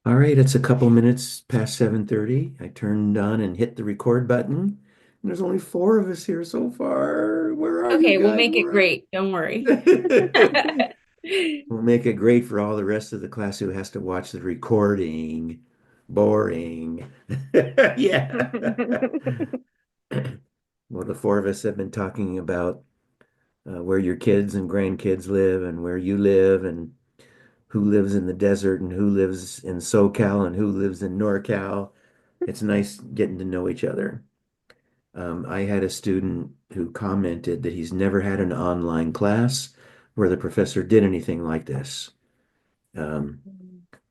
All right, it's a couple minutes past 7:30. I turned on and hit the record button. And there's only four of us here so far. Where are you Okay, we'll guys? make it Where are great. Don't worry. you? We'll make it great for all the rest of the class who has to watch the recording. Boring. Yeah. Well, the four of us have been talking about where your kids and grandkids live and where you live and who lives in the desert and who lives in SoCal and who lives in NorCal. It's nice getting to know each other. I had a student who commented that he's never had an online class where the professor did anything like this. Um,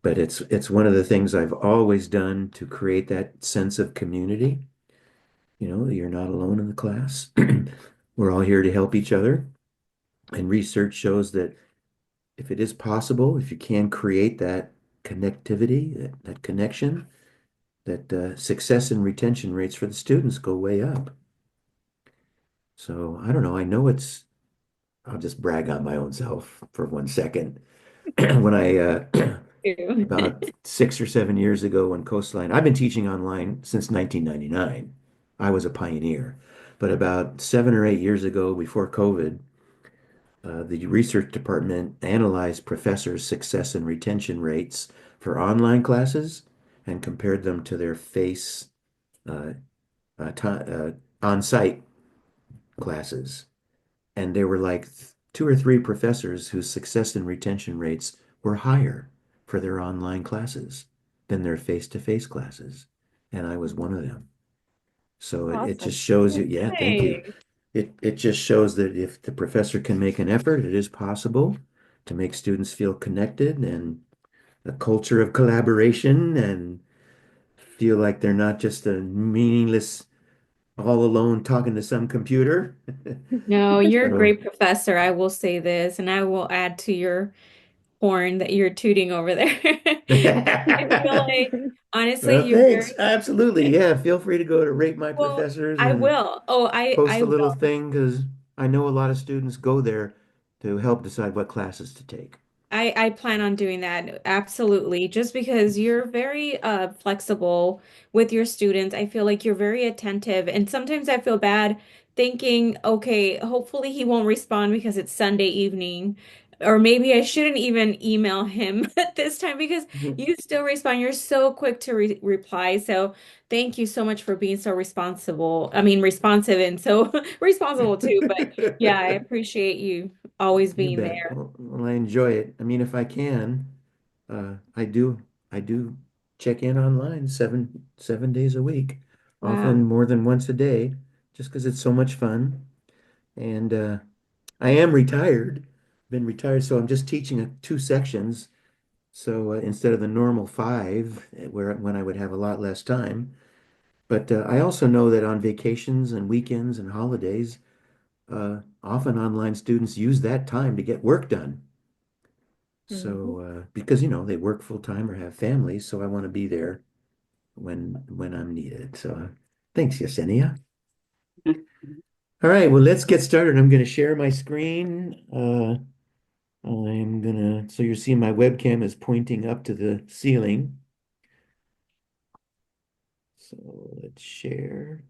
but it's one of the things I've always done to create that sense of community. You know, you're not alone in the class. We're all here to help each other. And research shows that if it is possible, if you can create that connectivity, that connection, that success and retention rates for the students go way up. So I don't know. I know I'll just brag on my own self for 1 second. When Ew. about 6 or 7 years ago, when Coastline, I've been teaching online since 1999. I was a pioneer. But about 7 or 8 years ago, before COVID, the research department analyzed professors' success and retention rates for online classes and compared them to their face uh, on-site classes. And there were like two or three professors whose success and retention rates were higher for their online classes than their face-to-face classes. And I was one of them. So it Awesome. just shows you, yeah, thank you. Yay. It just shows that if the professor can make an effort, it is possible to make students feel connected and a culture of collaboration and feel like they're not just a meaningless, all alone talking to some computer. No, you're a So, great professor. I will say this, and I will add to your horn that you're tooting over there. I feel like, honestly, well, you're thanks. very Absolutely. Yeah, feel free to go to Rate My well. Professors I and will. Oh, I post a little will. thing because I know a lot of students go there to help decide what classes to take. I plan on doing that. Absolutely. Just because you're very flexible with your students. I feel like you're very attentive. And sometimes I feel bad thinking, okay, hopefully he won't respond because it's Sunday evening. Or maybe I shouldn't even email him at this time because you still respond. You're so quick to reply. So thank you so much for being so responsible. I mean, responsive and so responsible too. But yeah, I appreciate you always You being bet. there. Well, I enjoy it. I mean, if I can, I do check in online seven days a week, often Wow. more than once a day, just because it's so much fun. And I am retired, been retired, so I'm just teaching two sections. So instead of the normal five, where when I would have a lot less time. But I also know that on vacations and weekends and holidays, often online students use that time to get work done. Mhm. So, because they work full time or have families, so I want to be there when I'm needed. So, thanks, Yesenia. All right, well, let's get started. I'm going to share my screen. So you're seeing my webcam is pointing up to the ceiling. So let's share.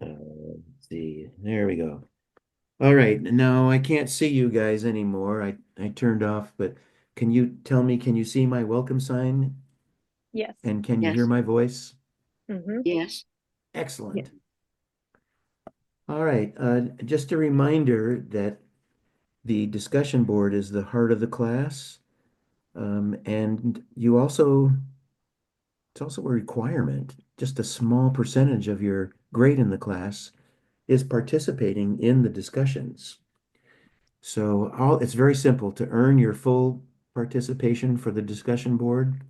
Let's see, there we go. All right, now I can't see you guys anymore. I turned off, but can you tell me, can you see my welcome sign Yes. and can you hear Yes. my voice? Hmm. Yes. Yeah. Excellent. All right, just a reminder that the discussion board is the heart of the class. And it's also a requirement. Just a small percentage of your grade in the class is participating in the discussions. So it's very simple to earn your full participation for the discussion board.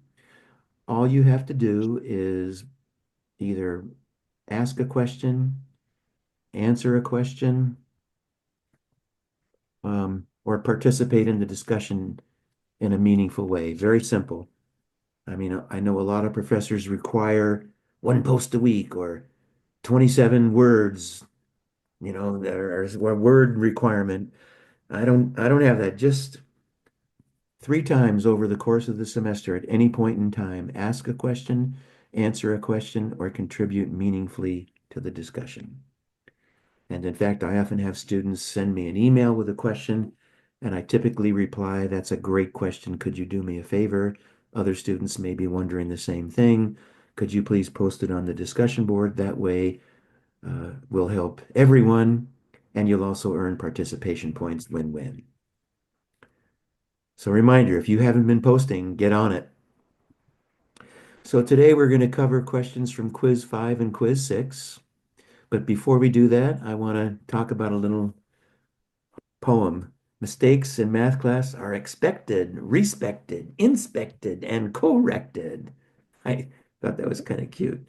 All you have to do is either ask a question, answer a question, or participate in the discussion in a meaningful way. Very simple. I mean, I know a lot of professors require one post a week or 27 words, there is a word requirement. I don't have that. Just 3 times over the course of the semester at any point in time, ask a question, answer a question, or contribute meaningfully to the discussion. And in fact, I often have students send me an email with a question, and I typically reply, "That's a great question. Could you do me a favor?" Other students may be wondering the same thing. Could you please post it on the discussion board? That way, we'll help everyone, and you'll also earn participation points, win-win. So reminder, if you haven't been posting, get on it. So today we're going to cover questions from Quiz 5 and Quiz 6. But before we do that, I want to talk about a little poem. Mistakes in math class are expected, respected, inspected, and corrected. I thought that was kind of cute.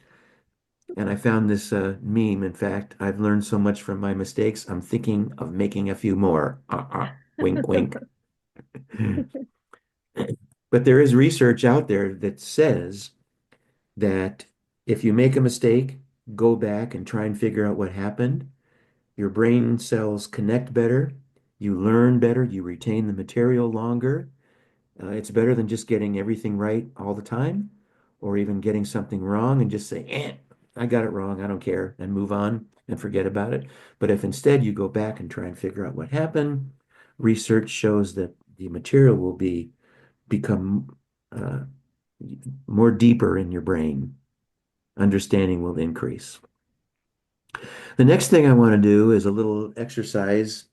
And I found this meme. In fact, I've learned so much from my mistakes, I'm thinking of making a few more. Wink, wink. But there is research out there that says that if you make a mistake, go back and try and figure out what happened. Your brain cells connect better, you learn better, you retain the material longer. It's better than just getting everything right all the time, or even getting something wrong and just say, I got it wrong, I don't care, and move on and forget about it. But if instead you go back and try and figure out what happened, research shows that the material will become uh, more deeper in your brain. Understanding will increase. The next thing I want to do is a little exercise.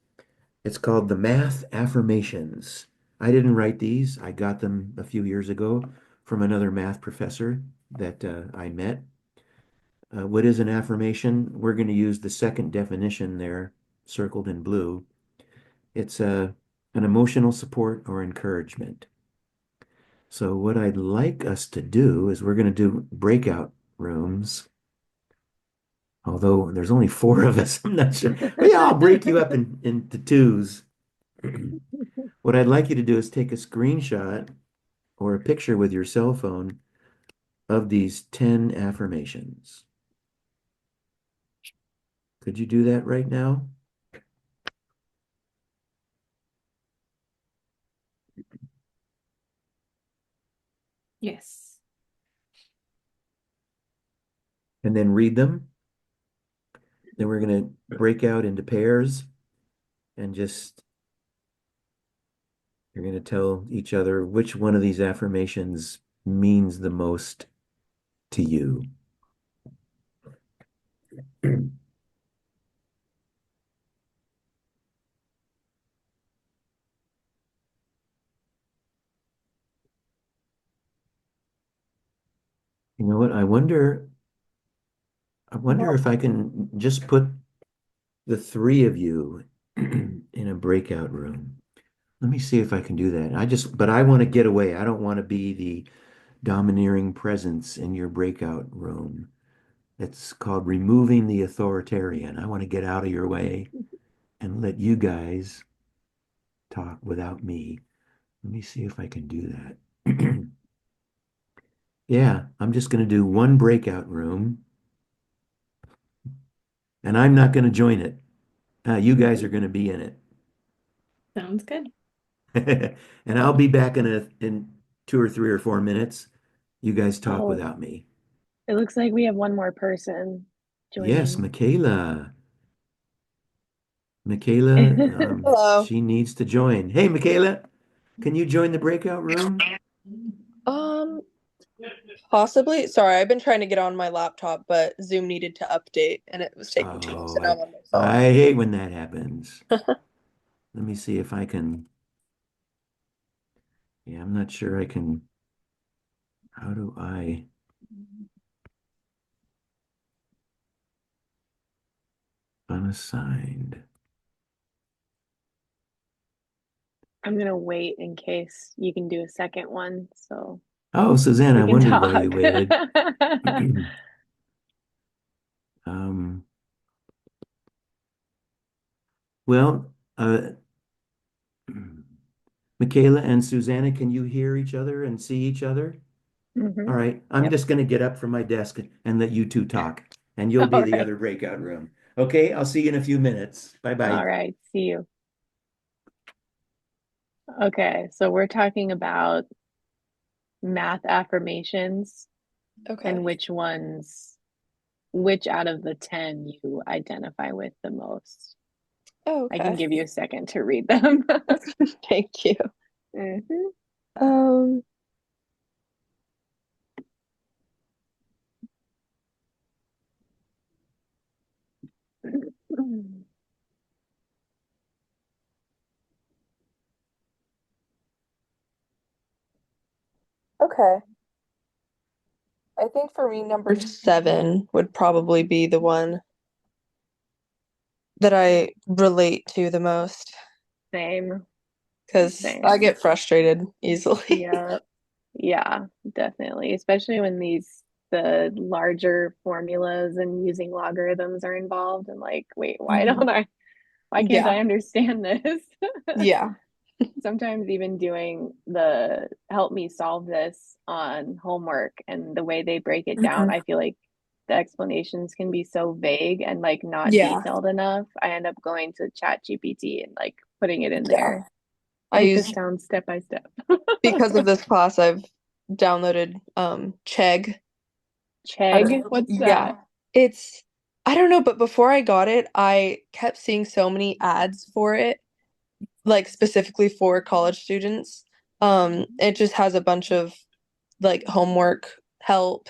It's called the math affirmations. I didn't write these. I got them a few years ago from another math professor that I met. What is an affirmation? We're going to use the second definition there, circled in blue. It's an emotional support or encouragement. So what I'd like us to do is we're going to do breakout rooms. Although there's only 4 of us, I'm not sure. But yeah, I'll break you up into twos. What I'd like you to do is take a screenshot or a picture with your cell phone of these 10 affirmations. Could you do that right now? Yes. And then read them. Then we're going to break out into pairs and just, you're going to tell each other which one of these affirmations means the most to you. You know what? I wonder if I can just put the 3 of you in a breakout room. Let me see if I can do that. But I want to get away. I don't want to be the domineering presence in your breakout room. It's called removing the authoritarian. I want to get out of your way and let you guys talk without me. Let me see if I can do that. Yeah, I'm just going to do one breakout room and I'm not going to join it. You guys are going to be in Sounds good. it. And I'll be back in 2 or 3 or 4 minutes. You guys talk Oh, without me. it looks like we have one more person Yes, joining. Michaela. Michaela, Hello. she needs to join. Hey, Michaela, can you join the breakout room? Um, Possibly. Sorry, I've been trying to get on my laptop, but Zoom needed to update and it was taking too long, Oh, so now I I'm on my I phone. hate when that happens. Let me see if I can. Yeah, I'm not sure I can. How do I unassigned? I'm gonna wait in case you can do a second one so Oh, Suzanne, we I can wondered why you talk. waited. Um, well, Michaela and Susanna, can you hear each other and see each other? All Hmm. right, I'm Yep. just going to get up from my desk and let you two talk, and you'll be All the right. other breakout room. Okay, I'll see you in a few minutes. Bye All bye. right. See you. Okay. So we're talking about math affirmations Okay. and which out of the 10 you identify with the most. Oh, I can okay. give you a second to read them. Thank you. Mhm. Um, okay. I think for me, number 7 would probably be the one that I relate to the most Same, because I same. get frustrated easily. Yeah, yeah, definitely. Especially when the larger formulas and using logarithms are involved and like, wait, Mhm. why can't Yeah, I understand this? yeah. Sometimes even doing the help me solve this on homework and the way they break it down, Mhm. I feel like the explanations can be so vague and like not Yeah, detailed enough. I end up going to Chat GPT and like putting it in yeah. there. I Make use this sound step by step. because of this class, I've downloaded Chegg. I don't Chegg, know. what's Yeah. that? It's I don't know, but before I got it, I kept seeing so many ads for it, like specifically for college students. It just has a bunch of like homework help,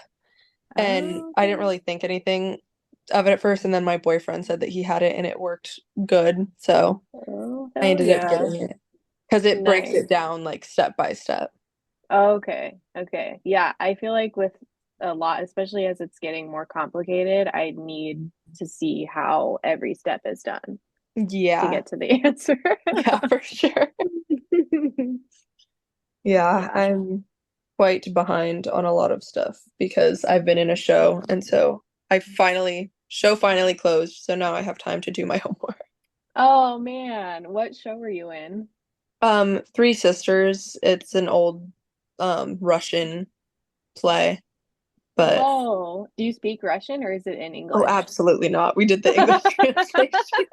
and Oh, I didn't okay. really think anything of it at first, and then my boyfriend said that he had it and it worked good, so Oh, I hell ended up yeah. getting it because it breaks Nice. it down like step by step. Okay. Okay. Yeah, I feel like with a lot, especially as it's getting more complicated, I need to see how every step is done to Yeah, get to the answer. yeah, for sure. Yeah, Yeah. I'm quite behind on a lot of stuff because I've been in a show, and so I finally show finally closed, so now I have time to do my homework. Oh man, what show were you in? Three Sisters, it's an old Russian play, but Oh, do you speak Russian or is it in oh, English? absolutely not. We did the English translation.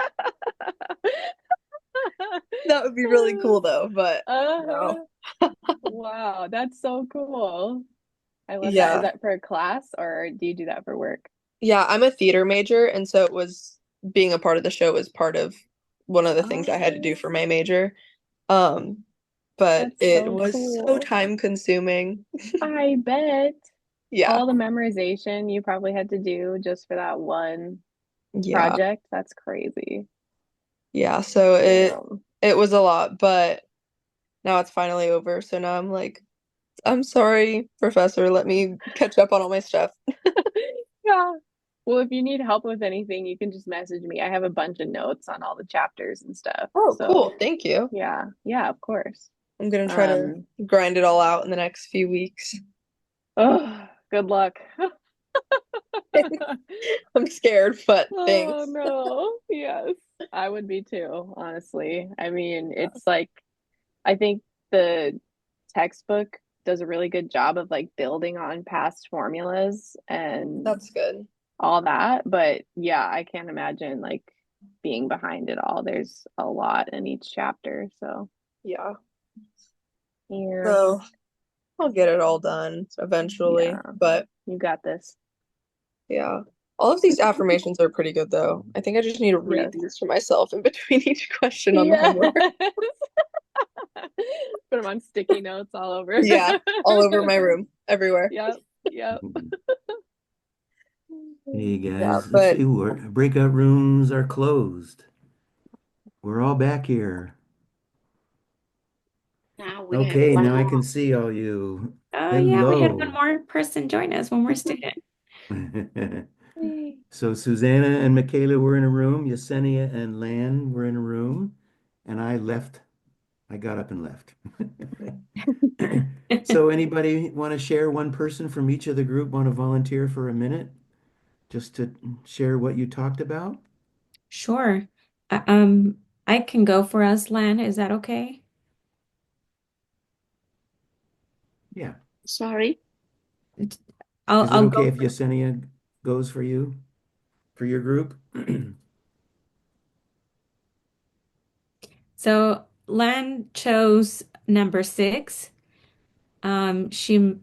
That would be really cool though, but no. Uh-huh. Wow, that's so cool. I love that. Is Yeah. that for a class or do you do that for work? Yeah, I'm a theater major, and so it was being a part of the show was part of one of the things I had to do Oh, for my major. Um, but that's it so was so cool. time consuming. I bet Yeah. all the memorization you probably had to do just for that one Yeah. project. That's crazy. Yeah. So Damn. it was a lot, but now it's finally over. So now I'm like, I'm sorry, professor, let me catch up on all my stuff. Yeah. Well, if you need help with anything, you can just message me. I have a bunch of notes on all the chapters and stuff. Oh, So, cool. Thank you. yeah. Yeah, of course. I'm gonna try to Um, grind it all out in the next few weeks. oh, good luck. I'm scared, but Oh thanks. no. Yes. I would be too, honestly. I mean, it's like I think the textbook does a really good job of like building on past formulas and That's good. all that. But yeah, I can't imagine like being behind it all. There's a lot in each chapter. So Yeah. yeah, So I'll get it all done eventually. yeah, But you got this. yeah. All of these affirmations are pretty good though. I think I just need to read Yes. these to myself in between each question on the Yes. homework. Put them on sticky notes all over. Yeah, all over my room, everywhere. Yep. Yep. Hey Yeah, guys, let's but see, breakout rooms are closed. We're all back here. Now we have Okay, one now I more. can see all you. Oh yeah, we had one Hello. more person join us, one more student. Yay. So Susanna and Michaela were in a room, Yesenia and Lan were in a room, and I left. I got up and left. So anybody want to share one person from each of the group want to volunteer for a minute just to share what you talked about? Sure. I can go for us, Lan. Is that okay? Yeah. Sorry. I'll Is it I'll okay go. if Yesenia goes for you, for your group? So Lan chose number six. She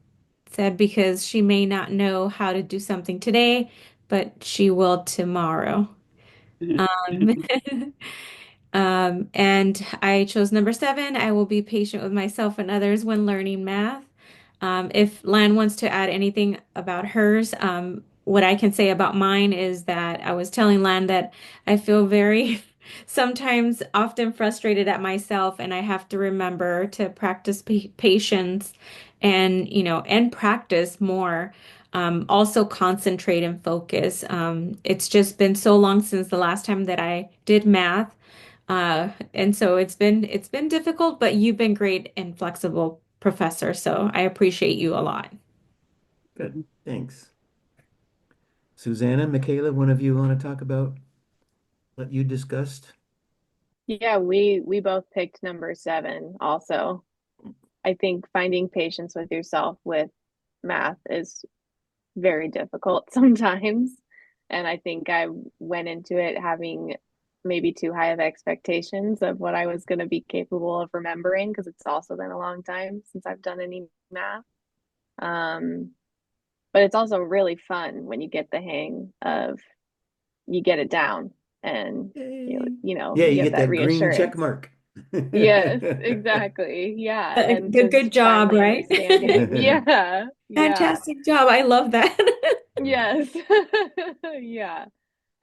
said because she may not know how to do something today, but she will tomorrow. Um, and I chose number seven. I will be patient with myself and others when learning math. If Lan wants to add anything about hers, what I can say about mine is that I was telling Lan that I feel very, sometimes often frustrated at myself, and I have to remember to practice patience and, and practice more. Also concentrate and focus. It's just been so long since the last time that I did math. And so it's been difficult, but you've been great and flexible professor, so I appreciate you a lot. Good, thanks. Susanna, Michaela, one of you want to talk about what you discussed? Yeah, we both picked number seven also. I think finding patience with yourself with math is very difficult sometimes. And I think I went into it having maybe too high of expectations of what I was going to be capable of remembering because it's also been a long time since I've done any math. Um, but it's also really fun when you get the hang of you get it down and Yay. Yeah, you you get get that that green check reassurance. mark. Yes, exactly. Yeah, and Good, just good job, finally right? understanding. Yeah, yeah, Fantastic job. I love that. yes. Yeah.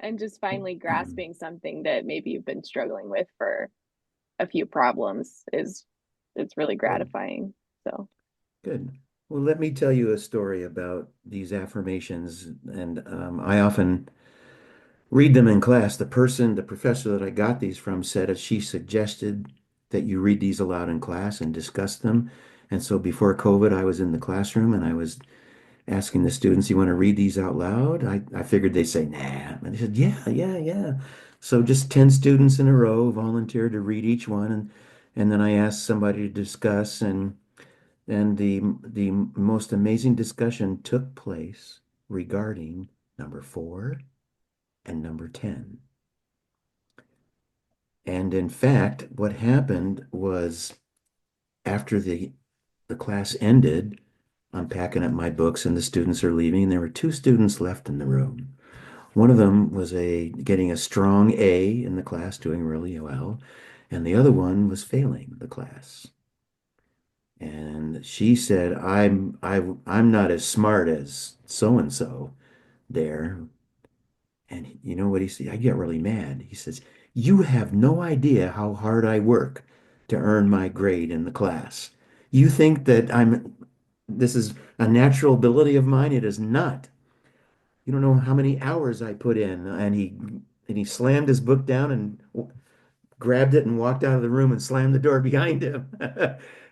And just finally grasping something that maybe you've been struggling with for a few problems is it's really Good, gratifying. So, good. Well, let me tell you a story about these affirmations, and I often read them in class. The professor that I got these from said that she suggested that you read these aloud in class and discuss them. And so before COVID, I was in the classroom and I was asking the students, you want to read these out loud? I figured they'd say, nah. And they said, yeah, yeah, yeah. So just 10 students in a row volunteered to read each one. And then I asked somebody to discuss and the most amazing discussion took place regarding number 4 and number 10. And in fact, what happened was after the class ended, I'm packing up my books and the students are leaving, and there were two students left in the room. One of them was getting a strong A in the class, doing really well, and the other one was failing the class. And she said, I'm not as smart as so and so there. And you know what he said? I get really mad. He says, you have no idea how hard I work to earn my grade in the class. You think that this is a natural ability of mine. It is not. You don't know how many hours I put in. And he slammed his book down and grabbed it and walked out of the room and slammed the door behind him.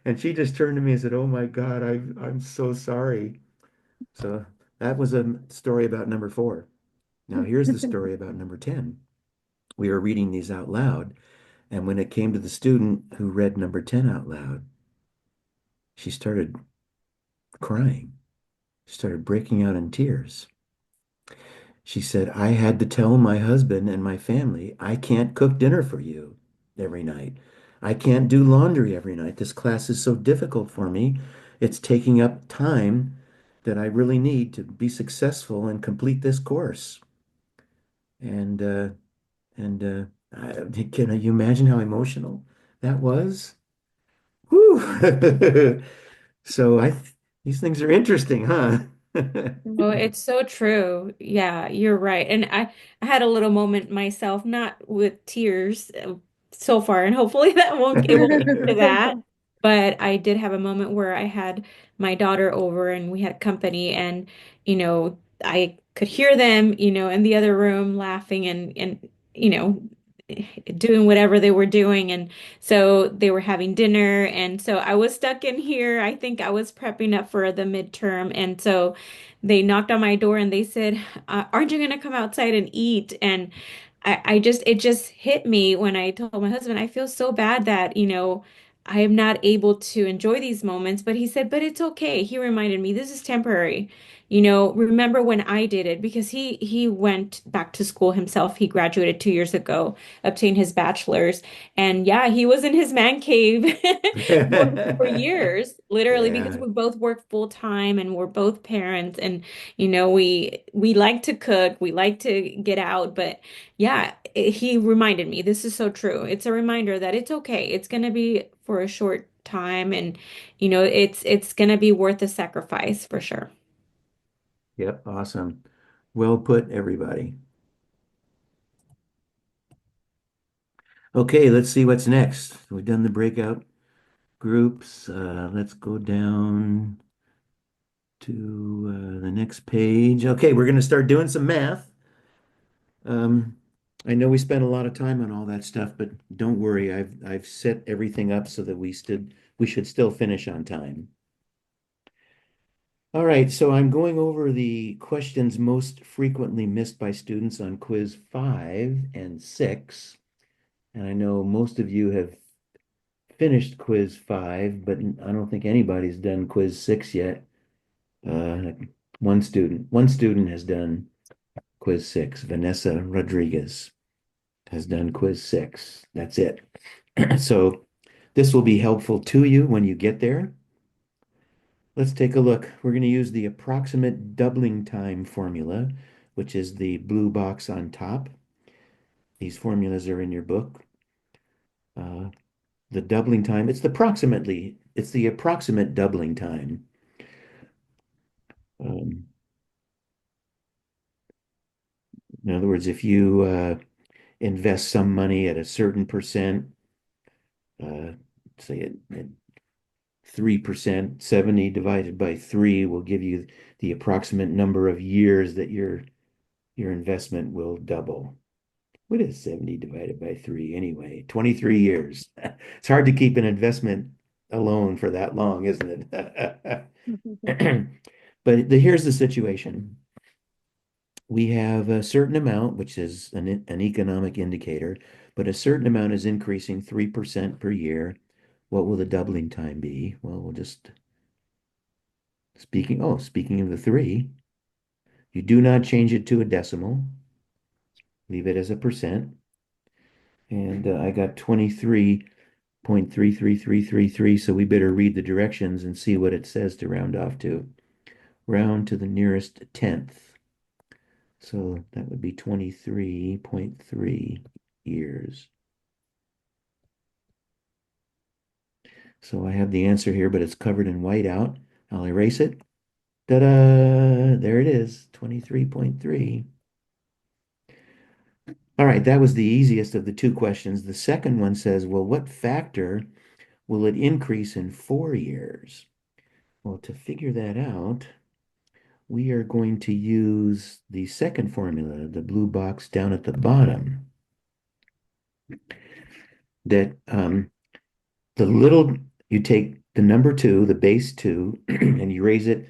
And she just turned to me and said, "Oh my God, I'm so sorry." So that was a story about number 4. Now here's the story about number 10. We were reading these out loud, and when it came to the student who read number 10 out loud, she started crying. She started breaking out in tears. She said, I had to tell my husband and my family, I can't cook dinner for you every night. I can't do laundry every night. This class is so difficult for me. It's taking up time that I really need to be successful and complete this course. And can you imagine how emotional that was? Whew. So these things are interesting, huh? Oh, mhm. it's so true. Yeah, you're right. And I had a little moment myself, not with tears so far, and hopefully it won't get to that. But I did have a moment where I had my daughter over and we had company and I could hear them, in the other room laughing and you know doing whatever they were doing, and so they were having dinner, and so I was stuck in here. I think I was prepping up for the midterm, and so they knocked on my door and they said, "Aren't you going to come outside and eat?" And it just hit me when I told my husband, I feel so bad that, I am not able to enjoy these moments. But he said, but it's okay. He reminded me, this is temporary. Remember when I did it because he went back to school himself. He graduated 2 years ago, obtained his bachelor's, and yeah, he was in his man cave for years, literally, because Yeah. we both work full time and we're both parents, and we like to cook, we like to get out, but yeah, he reminded me, this is so true. It's a reminder that it's okay. It's gonna be for a short time, and it's gonna be worth the sacrifice for sure. Yep. Awesome. Well put, everybody. Okay, let's see what's next. We've done the breakout groups. Let's go down to the next page. Okay, we're going to start doing some math. Um, I know we spent a lot of time on all that stuff, but don't worry, I've set everything up so that we should still finish on time. All right, so I'm going over the questions most frequently missed by students on quiz 5 and 6. And I know most of you have finished quiz 5, but I don't think anybody's done quiz 6 yet. Uh, one student has done quiz 6. Vanessa Rodriguez has done quiz 6. That's it. So this will be helpful to you when you get there. Let's take a look. We're going to use the approximate doubling time formula, which is the blue box on top. These formulas are in your book. Uh, the doubling time, it's the approximate doubling time. Um, in other words, if you invest some money at a certain percent, uh, say at 3%, 70 divided by 3 will give you the approximate number of years that your investment will double. What is 70 divided by 3 anyway? 23 years. It's hard to keep an investment alone for that long, isn't it? But here's the situation. We have a certain amount, which is an economic indicator, but a certain amount is increasing 3% per year. What will the doubling time be? Well, we'll just speaking of the 3, you do not change it to a decimal. Leave it as a percent. And I got 23.33333, so we better read the directions and see what it says to round off to. Round to the nearest tenth. So that would be 23.3 years. So I have the answer here, but it's covered in white out. I'll erase it. Ta-da! There it is, 23.3. All right, that was the easiest of the two questions. The second one says, well, what factor will it increase in 4 years? Well, to figure that out, we are going to use the second formula, the blue box down at the bottom, that you take the number 2, the base 2, and you raise it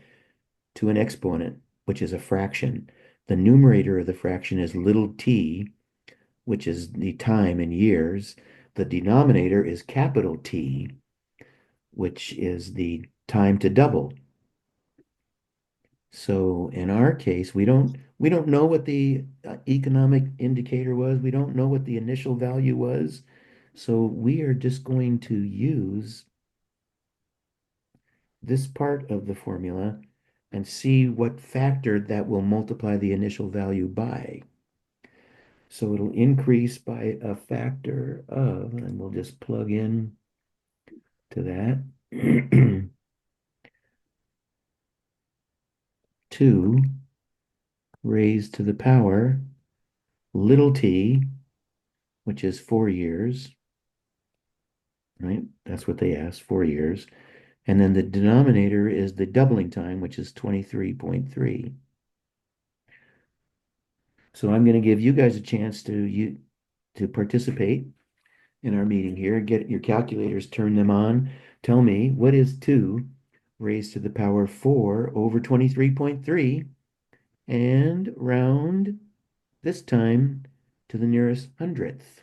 to an exponent, which is a fraction. The numerator of the fraction is little t, which is the time in years. The denominator is capital T, which is the time to double. So in our case, we don't know what the economic indicator was. We don't know what the initial value was. So we are just going to use this part of the formula and see what factor that will multiply the initial value by. So it'll increase by a factor of, and we'll just plug in to that, 2 raised to the power little t, which is 4 years, right? That's what they asked, 4 years. And then the denominator is the doubling time, which is 23.3. So I'm going to give you guys a chance to participate in our meeting here. Get your calculators, turn them on. Tell me, what is 2 raised to the power 4 over 23.3? And round this time to the nearest hundredth.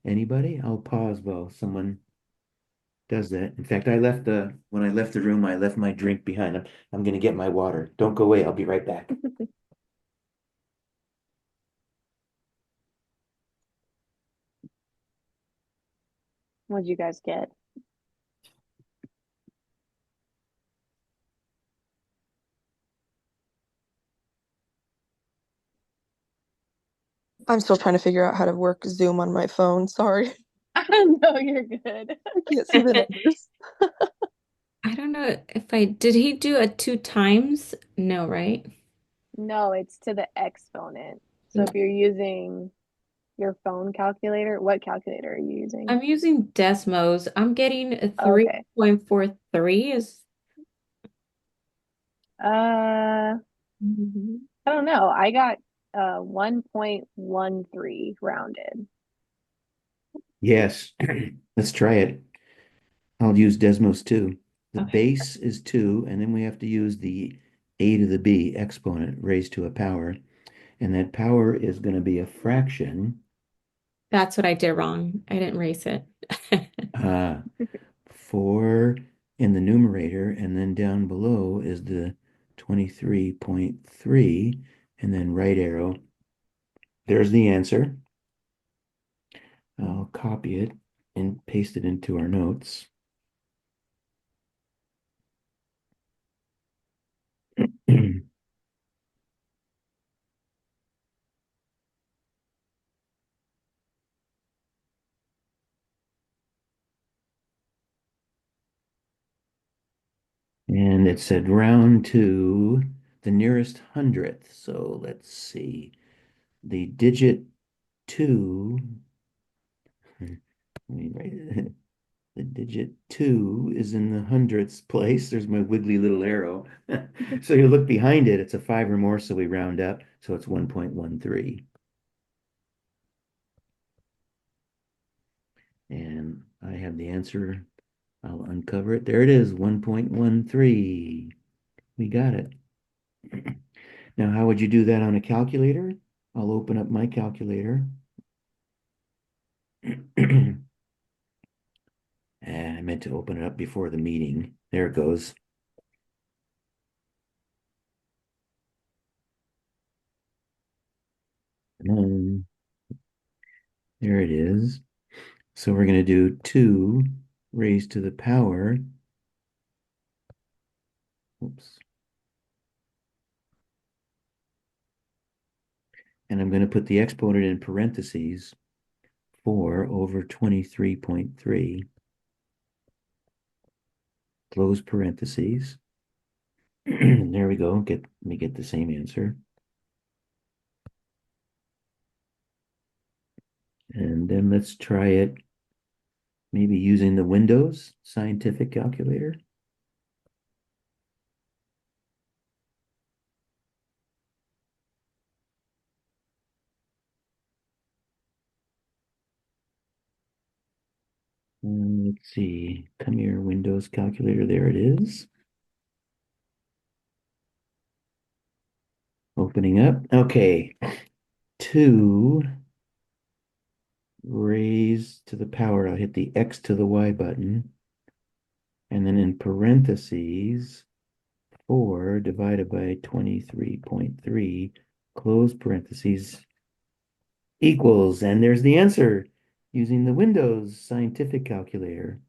Anybody? I'll pause while someone does that. In fact, I left the when I left the room, I left my drink behind. I'm gonna get my water. Don't go away. I'll be right back. What'd you guys get? I'm still trying to figure out how to work Zoom on my phone. Sorry. No, you're good. I can't see the numbers. I don't know if I did he do a two times? No, right? No, it's to the exponent. So if you're using your phone calculator, what calculator are you using? I'm using Desmos. I'm getting a Okay. 3.43 is Uh, Mhm. I don't know. I got 1.13 rounded. Yes, let's try it. I'll use Desmos too. The Okay. base is 2, and then we have to use the a to the b exponent raised to a power. And that power is going to be a fraction. That's what I did wrong. I didn't raise it. Uh, 4 in the numerator, and then down below is the 23.3, and then right arrow. There's the answer. I'll copy it and paste it into our notes. And it said round to the nearest hundredth. So let's see. The digit 2, let me write it. The digit 2 is in the hundredths place. There's my wiggly little arrow. So you look behind it, it's a 5 or more, so we round up. So it's 1.13. And I have the answer. I'll uncover it. There it is, 1.13. We got it. Now, how would you do that on a calculator? I'll open up my calculator. I meant to open it up before the meeting. There it goes. Um, there it is. So we're going to do 2 raised to the power. Oops. And I'm going to put the exponent in parentheses, 4 over 23.3, close parentheses. There we go. Let me get the same answer. And then let's try it maybe using the Windows scientific calculator. Let's see. Come here, Windows calculator. There it is. Opening up. Okay. 2 raised to the power. I'll hit the X to the Y button. And then in parentheses, 4 divided by 23.3, close parentheses, equals. And there's the answer using the Windows scientific calculator.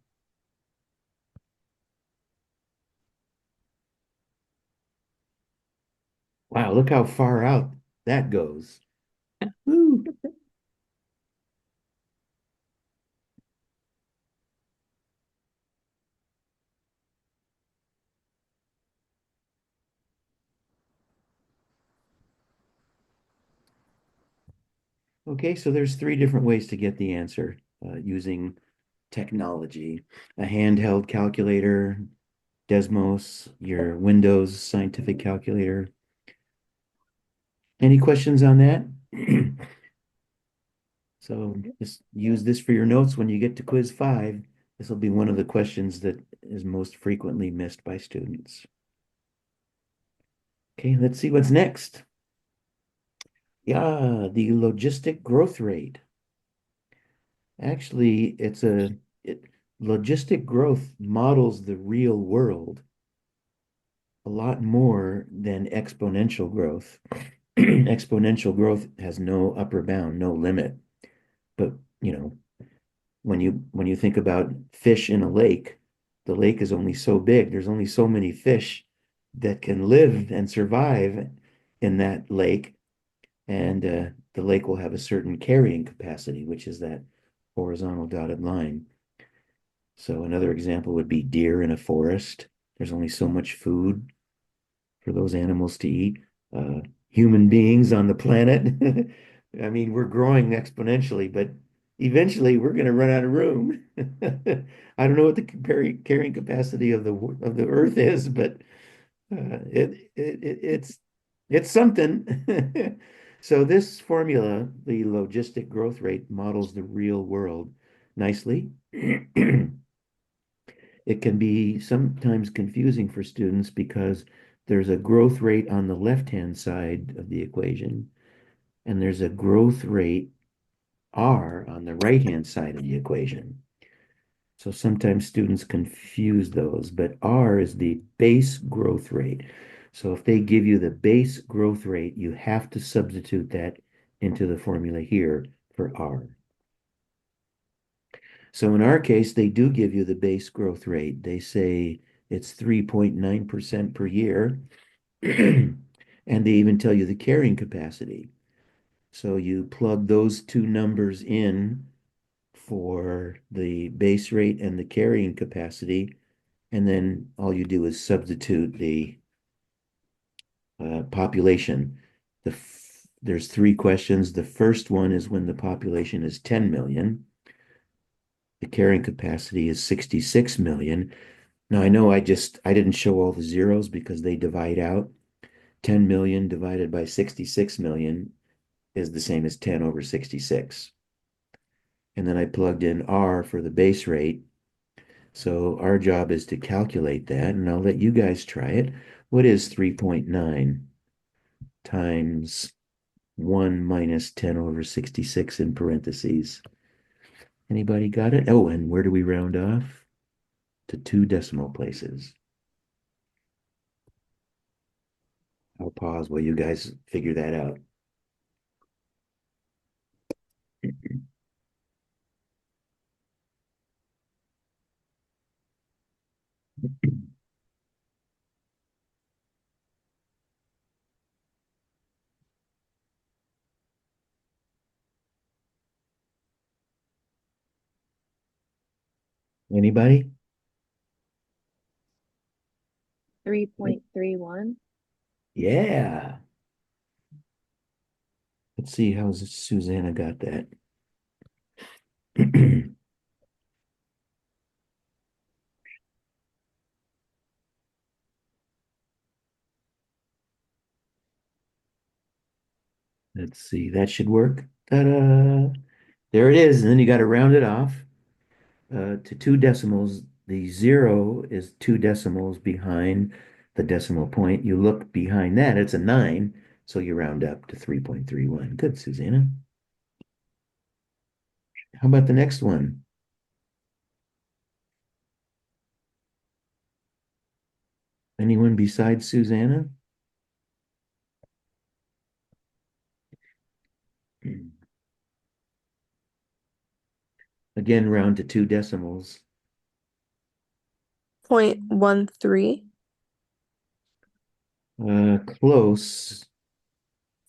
Wow, look how far out that goes. Woo. Okay, so there's 3 different ways to get the answer using technology. A handheld calculator, Desmos, your Windows scientific calculator. Any questions on that? So just use this for your notes when you get to quiz 5. This will be one of the questions that is most frequently missed by students. Okay, let's see what's next. Yeah, the logistic growth rate. Actually, it logistic growth models the real world a lot more than exponential growth. Exponential growth has no upper bound, no limit. But, you know, when you think about fish in a lake, the lake is only so big. There's only so many fish that can live and survive in that lake, and the lake will have a certain carrying capacity, which is that horizontal dotted line. So another example would be deer in a forest. There's only so much food for those animals to eat. Uh, Human beings on the planet. I mean, we're growing exponentially, but eventually we're going to run out of room. I don't know what the carrying capacity of the Earth is, but it's something. So this formula, the logistic growth rate, models the real world nicely. It can be sometimes confusing for students because there's a growth rate on the left-hand side of the equation, and there's a growth rate R on the right-hand side of the equation. So sometimes students confuse those, but R is the base growth rate. So if they give you the base growth rate, you have to substitute that into the formula here for R. So in our case, they do give you the base growth rate. They say it's 3.9% per year. And they even tell you the carrying capacity. So you plug those two numbers in for the base rate and the carrying capacity, and then all you do is substitute the population. There's three questions. The first one is when the population is 10 million. The carrying capacity is 66 million. Now I know I didn't show all the zeros because they divide out. 10 million divided by 66 million is the same as 10 over 66. And then I plugged in R for the base rate. So our job is to calculate that, and I'll let you guys try it. What is 3.9 times 1 minus 10 over 66 in parentheses? Anybody got it? Oh, and where do we round off? To two decimal places. I'll pause while you guys figure that out. Anybody? 3.31. Yeah. Let's see how Susanna got that. Let's see, that should work. Ta-da! There it is. And then you got to round it off to two decimals. The zero is two decimals behind the decimal point. You look behind that, it's a nine. So you round up to 3.31. Good, Susanna. How about the next one? Anyone besides Susanna? Again, round to two decimals. 0.13. Close.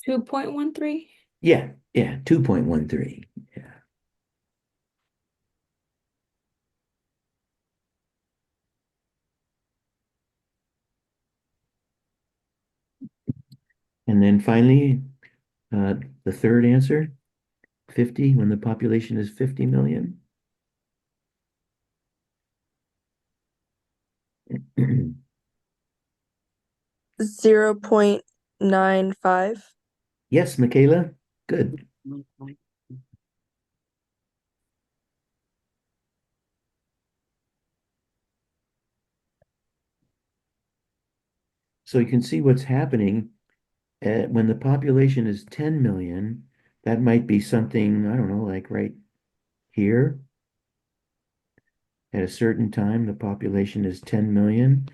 2.13. Yeah, yeah, 2.13. Yeah. And then finally, uh, the third answer, 50, when the population is 50 million. 0.95. Yes, Michaela, good. So you can see what's happening when the population is 10 million. That might be something, I don't know, like right here. At a certain time, the population is 10 million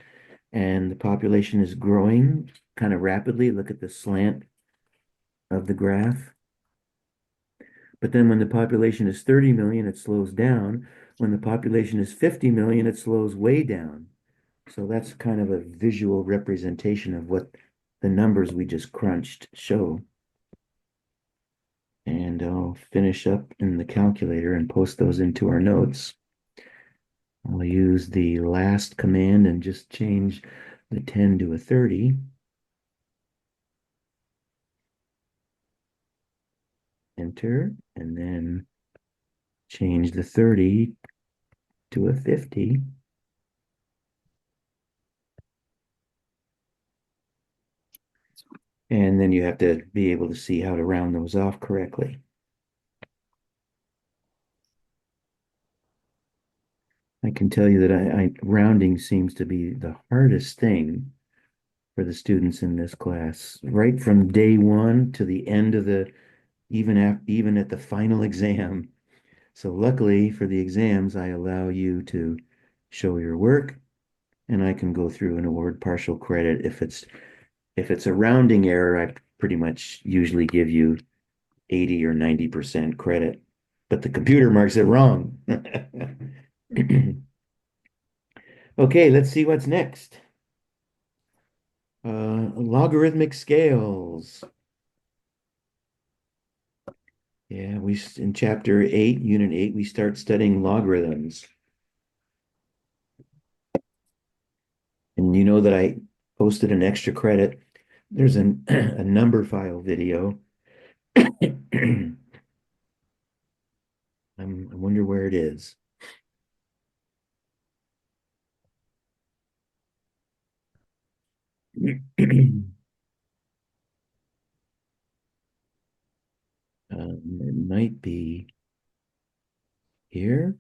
and the population is growing kind of rapidly. Look at the slant of the graph. But then when the population is 30 million, it slows down. When the population is 50 million, it slows way down. So that's kind of a visual representation of what the numbers we just crunched show. And I'll finish up in the calculator and post those into our notes. I'll use the last command and just change the 10 to a 30. Enter, and then change the 30 to a 50. And then you have to be able to see how to round those off correctly. I can tell you that rounding seems to be the hardest thing for the students in this class, right from day one to the end of the, even at the final exam. So luckily for the exams, I allow you to show your work and I can go through and award partial credit. If it's a rounding error, I pretty much usually give you 80 or 90% credit, but the computer marks it wrong. Okay, let's see what's next. Logarithmic scales. Yeah, in chapter 8, unit 8, we start studying logarithms. And you know that I posted an extra credit. There's a number file video. I wonder where it is. It might be here.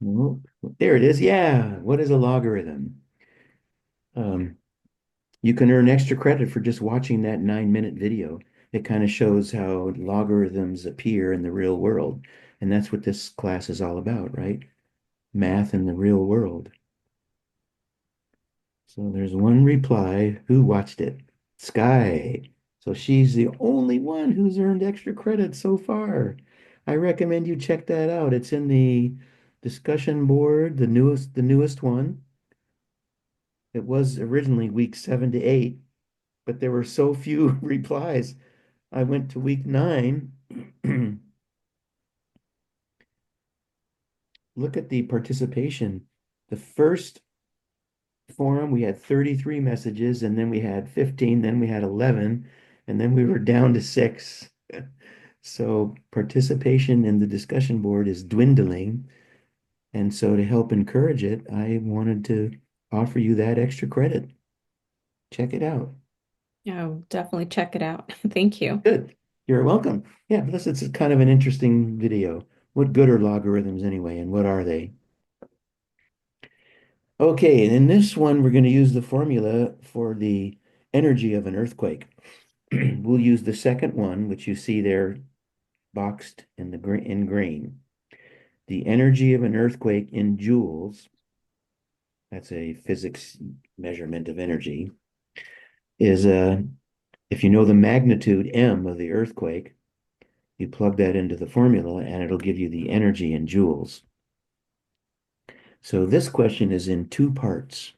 Nope. There it is. Yeah. What is a logarithm? Um, you can earn extra credit for just watching that 9-minute video. It kind of shows how logarithms appear in the real world. And that's what this class is all about, right? Math in the real world. So there's one reply. Who watched it? Sky. So she's the only one who's earned extra credit so far. I recommend you check that out. It's in the discussion board, the newest one. It was originally week 7 to 8, but there were so few replies. I went to week 9. Look at the participation. The first forum, we had 33 messages, and then we had 15, then we had 11, and then we were down to 6. So participation in the discussion board is dwindling. And so to help encourage it, I wanted to offer you that extra credit. Check it out. Oh, definitely check it out. Thank you. Good. You're welcome. Yeah, plus it's kind of an interesting video. What good are logarithms anyway, and what are they? Okay, and in this one, we're going to use the formula for the energy of an earthquake. We'll use the second one, which you see there boxed in green. The energy of an earthquake in joules, that's a physics measurement of energy, is if you know the magnitude M of the earthquake, you plug that into the formula and it'll give you the energy in joules. So this question is in 2 parts.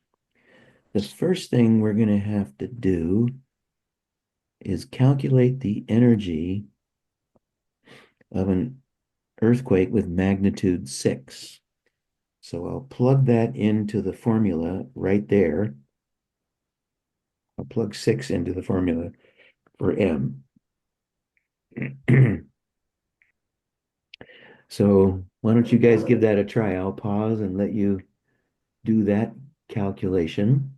The first thing we're going to have to do is calculate the energy of an earthquake with magnitude 6. So I'll plug that into the formula right there. I'll plug 6 into the formula for M. So why don't you guys give that a try? I'll pause and let you do that calculation.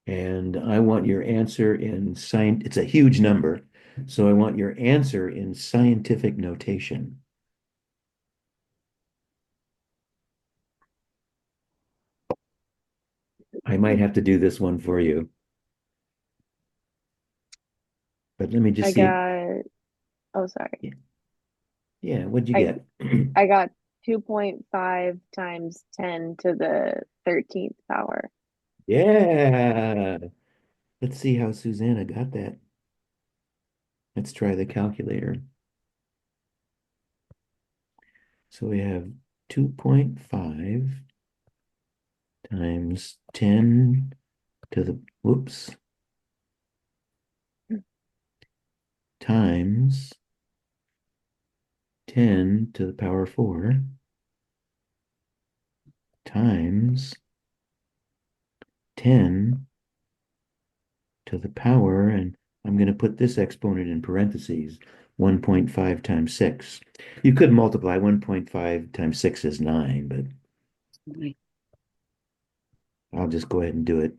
And I want your answer in science. It's a huge number. So I want your answer in scientific notation. I might have to do this one for you, but let me just I see. got, oh, sorry. Yeah, yeah, what'd you I get? I got 2.5 times 10 to the 13th power. Yeah. Let's see how Susanna got that. Let's try the calculator. So we have 2.5 times 10 to the, whoops, times 10 to the power 4 times 10 to the power, and I'm going to put this exponent in parentheses, 1.5 times 6. You could multiply 1.5 times 6 is 9, but I'll just go ahead and do it.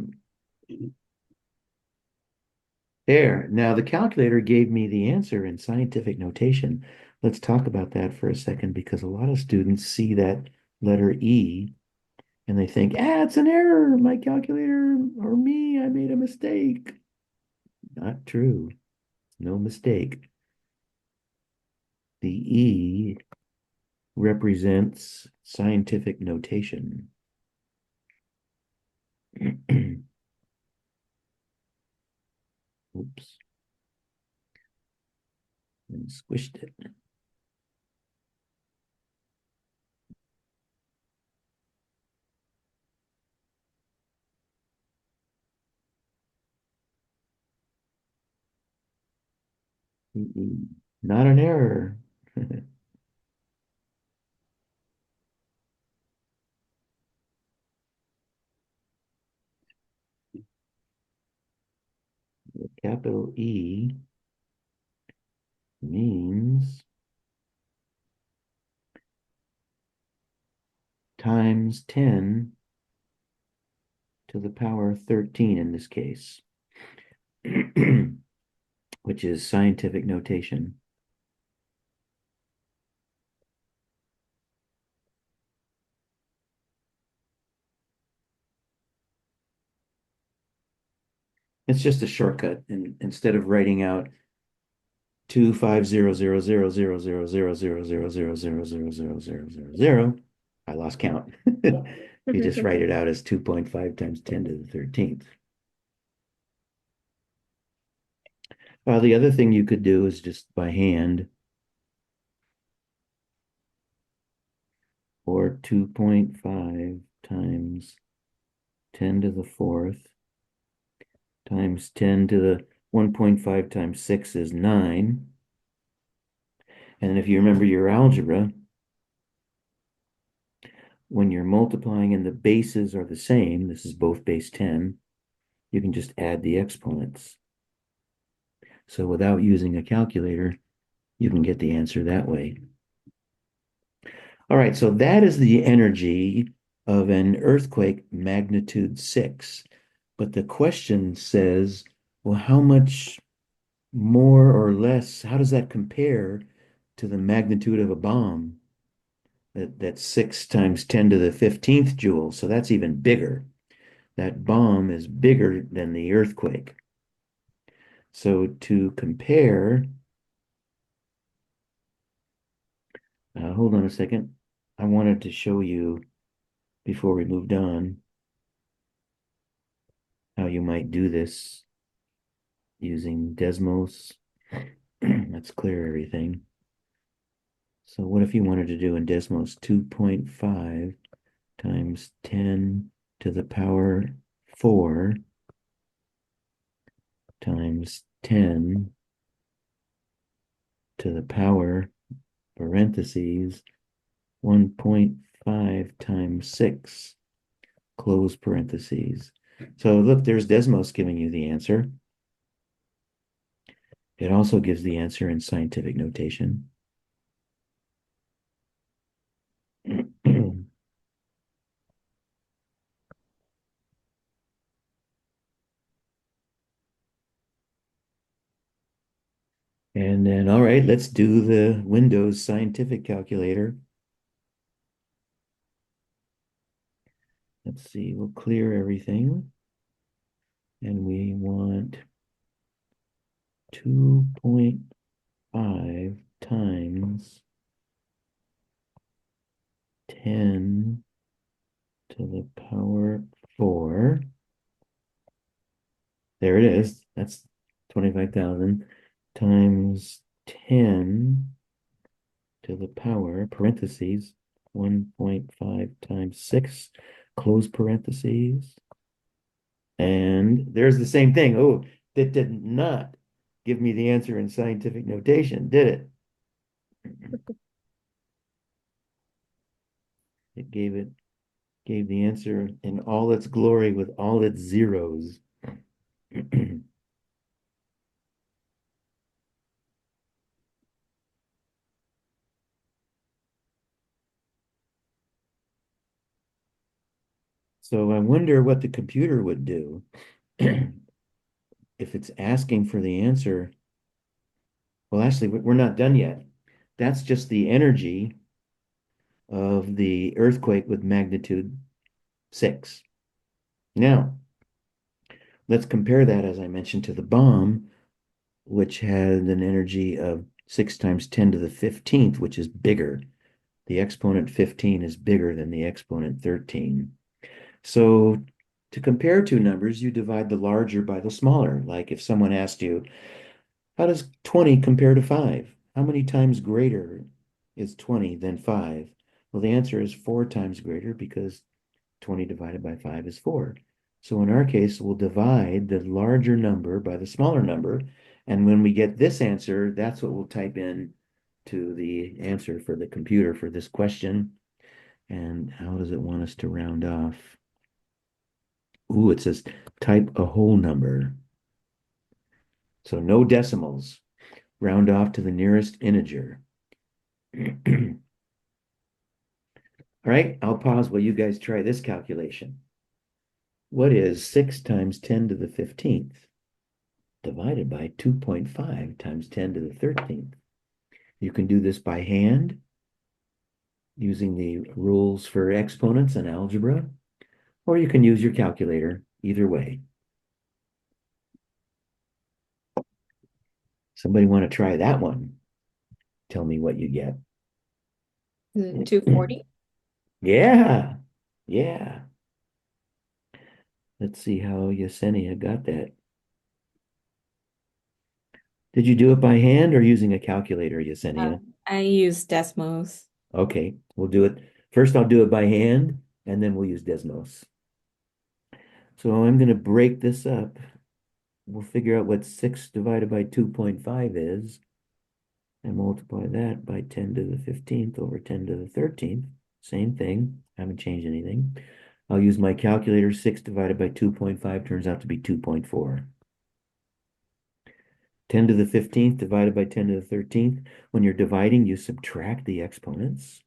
There. Now the calculator gave me the answer in scientific notation. Let's talk about that for a second because a lot of students see that letter E and they think, ah, it's an error. My calculator or me, I made a mistake. Not true. No mistake. The E represents scientific notation. Oops. And squished it. Not an error. The capital E means times 10 to the power 13 in this case, which is scientific notation. It's just a shortcut. And instead of writing out 25000000000000000, I lost count. You just write it out as 2.5 times 10 to the 13th. The other thing you could do is just by hand, or 2.5 times 10 to the fourth times 10 to the 1.5 times 6 is 9. And if you remember your algebra, when you're multiplying and the bases are the same, this is both base 10, you can just add the exponents. So without using a calculator, you can get the answer that way. All right, so that is the energy of an earthquake magnitude 6. But the question says, well, how much more or less, how does that compare to the magnitude of a bomb? That's 6 times 10 to the 15th joule. So that's even bigger. That bomb is bigger than the earthquake. So to compare, hold on a second. I wanted to show you before we moved on how you might do this using Desmos. Let's clear everything. So what if you wanted to do in Desmos 2.5 times 10 to the power 4 times 10 to the power parentheses 1.5 times 6 close parentheses. So look, there's Desmos giving you the answer. It also gives the answer in scientific notation. And then, all right, let's do the Windows scientific calculator. let's see, we'll clear everything. And we want 2.5 times 10 to the power 4. There it is. That's 25,000 times 10 to the power, parentheses, 1.5 times 6, close parentheses. And there's the same thing. Oh, that did not give me the answer in scientific notation, did it? It gave the answer in all its glory with all its zeros. So I wonder what the computer would do if it's asking for the answer. Well, actually, we're not done yet. That's just the energy of the earthquake with magnitude 6. Now, let's compare that, as I mentioned, to the bomb, which had an energy of 6 times 10 to the 15th, which is bigger. The exponent 15 is bigger than the exponent 13. So to compare two numbers, you divide the larger by the smaller. Like if someone asked you, how does 20 compare to 5? How many times greater is 20 than 5? Well, the answer is 4 times greater because 20 divided by 5 is 4. So in our case, we'll divide the larger number by the smaller number. And when we get this answer, that's what we'll type in to the answer for the computer for this question. And how does it want us to round off? Ooh, it says type a whole number. So no decimals. Round off to the nearest integer. All right, I'll pause while you guys try this calculation. What is 6 times 10 to the 15th divided by 2.5 times 10 to the 13th? You can do this by hand using the rules for exponents and algebra, or you can use your calculator, either way. Somebody want to try that one? Tell me what you get. 240. Yeah, yeah. Let's see how Yesenia got that. Did you do it by hand or using a calculator, Yesenia? I use Desmos. Okay, we'll do it. First, I'll do it by hand, and then we'll use Desmos. So I'm going to break this up. We'll figure out what 6 divided by 2.5 is, and multiply that by 10 to the 15th over 10 to the 13th. Same thing, haven't changed anything. I'll use my calculator. 6 divided by 2.5 turns out to be 2.4. 10 to the 15th divided by 10 to the 13th. When you're dividing, you subtract the exponents.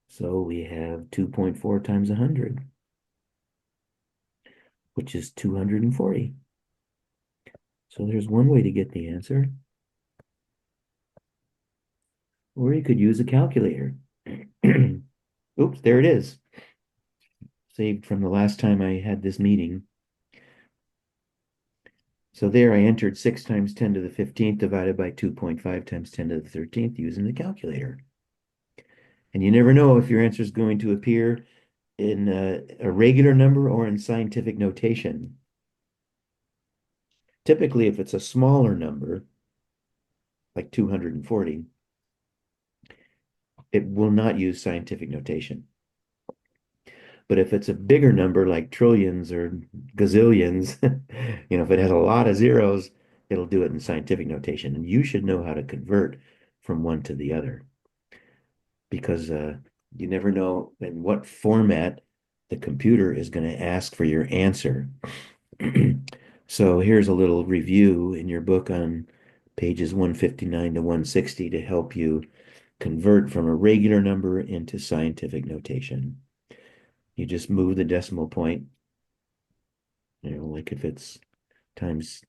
So we have 2.4 times 100, which is 240. So there's one way to get the answer. Or you could use a calculator. Oops, there it is. Saved from the last time I had this meeting. So there I entered 6 times 10 to the 15th divided by 2.5 times 10 to the 13th using the calculator. And you never know if your answer is going to appear in a regular number or in scientific notation. Typically, if it's a smaller number, like 240, it will not use scientific notation. But if it's a bigger number like trillions or gazillions, if it has a lot of zeros, it'll do it in scientific notation. And you should know how to convert from one to the other because you never know in what format the computer is going to ask for your answer. So here's a little review in your book on pages 159 to 160 to help you convert from a regular number into scientific notation. You just move the decimal point, like if it's times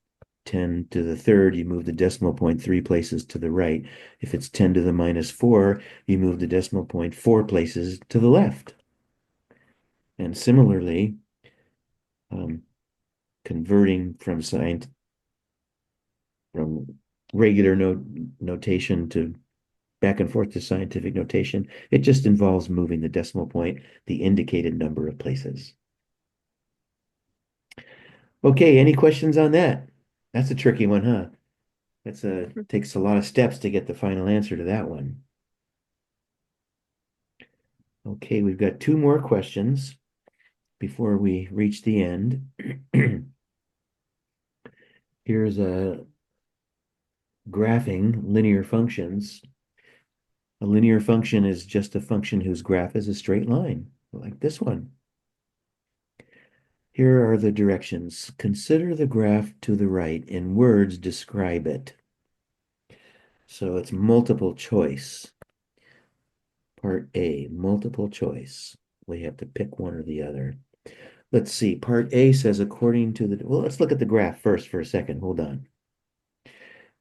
10 to the third, you move the decimal point 3 places to the right. If it's 10 to the minus 4, you move the decimal point 4 places to the left. And similarly, um, converting from regular notation to back and forth to scientific notation, it just involves moving the decimal point the indicated number of places. Okay, any questions on that? That's a tricky one, huh? That's a takes a lot of steps to get the final answer to that one. Okay, we've got two more questions before we reach the end. Here's a graphing linear functions. A linear function is just a function whose graph is a straight line, like this one. Here are the directions. Consider the graph to the right. In words, describe it. So it's multiple choice. Part A, multiple choice. We have to pick one or the other. Let's see. Part A says according to the, well, let's look at the graph first for a second. Hold on.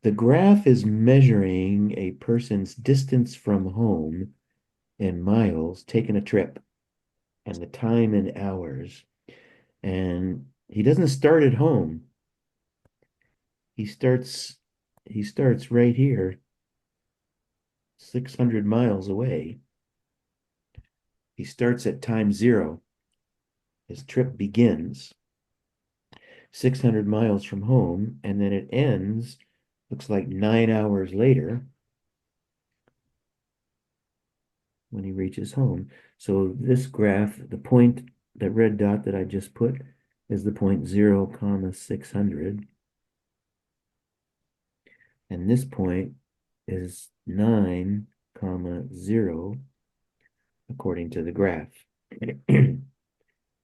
The graph is measuring a person's distance from home in miles, taking a trip, and the time in hours. And he doesn't start at home. He starts he starts right here, 600 miles away. He starts at time zero. His trip begins 600 miles from home, and then it ends, looks like 9 hours later when he reaches home. So this graph, the point, the red dot that I just put is the point 0, comma 600. And this point is 9, comma 0, according to the graph.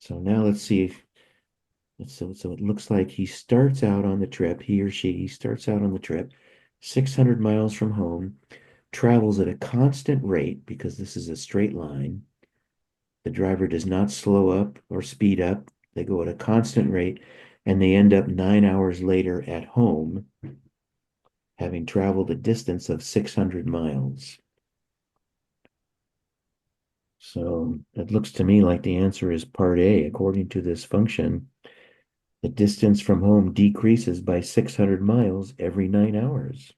So now let's see if so it looks like he starts out on the trip, he or she starts out on the trip 600 miles from home, travels at a constant rate because this is a straight line. The driver does not slow up or speed up. They go at a constant rate and they end up 9 hours later at home, having traveled a distance of 600 miles. So it looks to me like the answer is part A. According to this function, the distance from home decreases by 600 miles every 9 hours.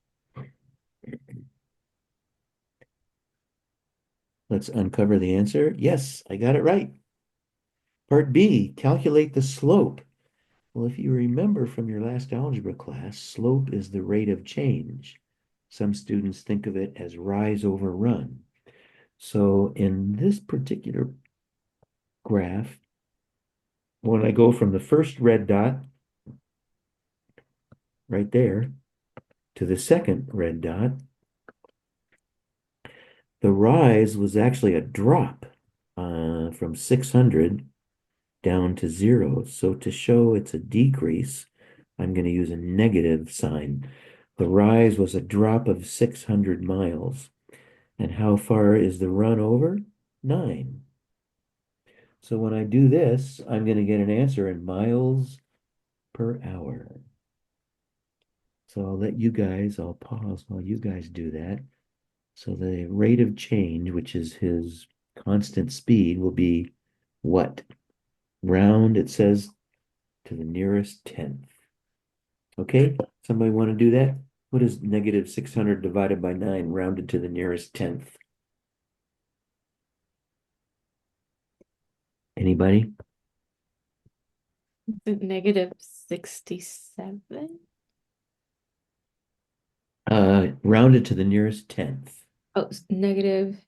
Let's uncover the answer. Yes, I got it right. Part B, calculate the slope. Well, if you remember from your last algebra class, slope is the rate of change. Some students think of it as rise over run. So in this particular graph, when I go from the first red dot right there to the second red dot, the rise was actually a drop from 600 down to 0. So to show it's a decrease, I'm going to use a negative sign. The rise was a drop of 600 miles. And how far is the run over? 9. So when I do this, I'm going to get an answer in miles per hour. So I'll pause while you guys do that. So the rate of change, which is his constant speed, will be what? Round, it says, to the nearest tenth. Okay, somebody want to do that? What is negative 600 divided by 9 rounded to the nearest tenth? Anybody? Negative 67. Rounded to the nearest tenth. Oh, negative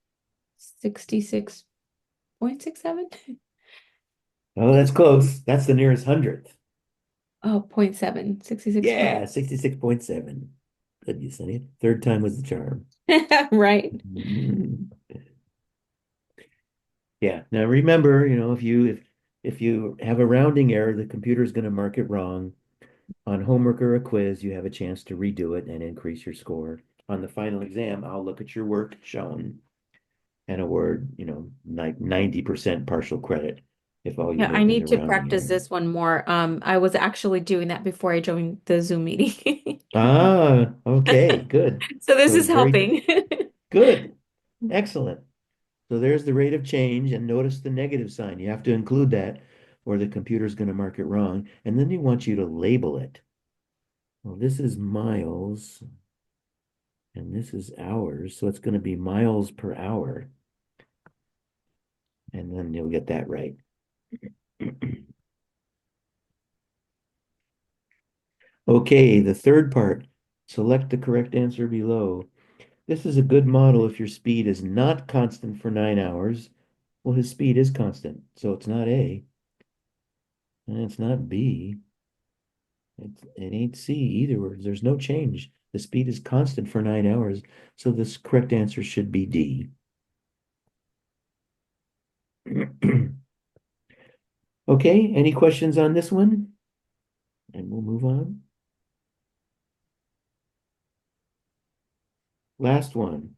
66.67. Oh, that's close. That's the nearest hundredth. Oh, 0.7, 66 Yeah, 66.7. Goodness, Sunny. Third time was the charm. Right. Mhm. Yeah. Now remember, if you have a rounding error, the computer is going to mark it wrong. On homework or a quiz, you have a chance to redo it and increase your score. On the final exam, I'll look at your work shown and award, like 90% partial credit if all you Yeah, I make is need a to rounding practice error. this one more. I was actually doing that before I joined the Zoom meeting. Okay, good. So this So is very helping. good. Excellent. So there's the rate of change, and notice the negative sign. You have to include that or the computer's going to mark it wrong. And then they want you to label it. Well, this is miles and this is hours. So it's going to be miles per hour. And then you'll get that right. Okay, the third part. Select the correct answer below. This is a good model if your speed is not constant for 9 hours. Well, his speed is constant, so it's not A, and it's not B. It ain't C either. There's no change. The speed is constant for 9 hours, so this correct answer should be D. Okay, any questions on this one? And we'll move on. Last one.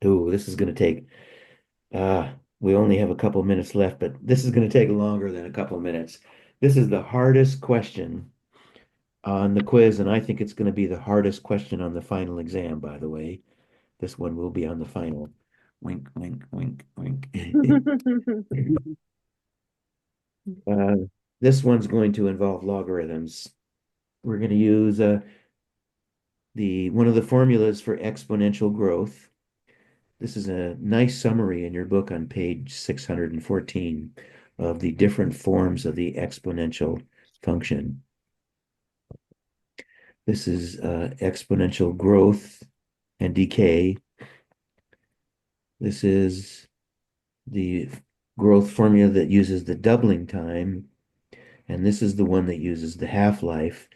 Oh, this is going to take, we only have a couple minutes left, but this is going to take longer than a couple minutes. This is the hardest question on the quiz, and I think it's going to be the hardest question on the final exam, by the way. This one will be on the final. Wink, wink, wink, wink. Uh, this one's going to involve logarithms. We're going to use the one of the formulas for exponential growth. This is a nice summary in your book on page 614 of the different forms of the exponential function. This is exponential growth and decay. This is the growth formula that uses the doubling time, and this is the one that uses the half-life.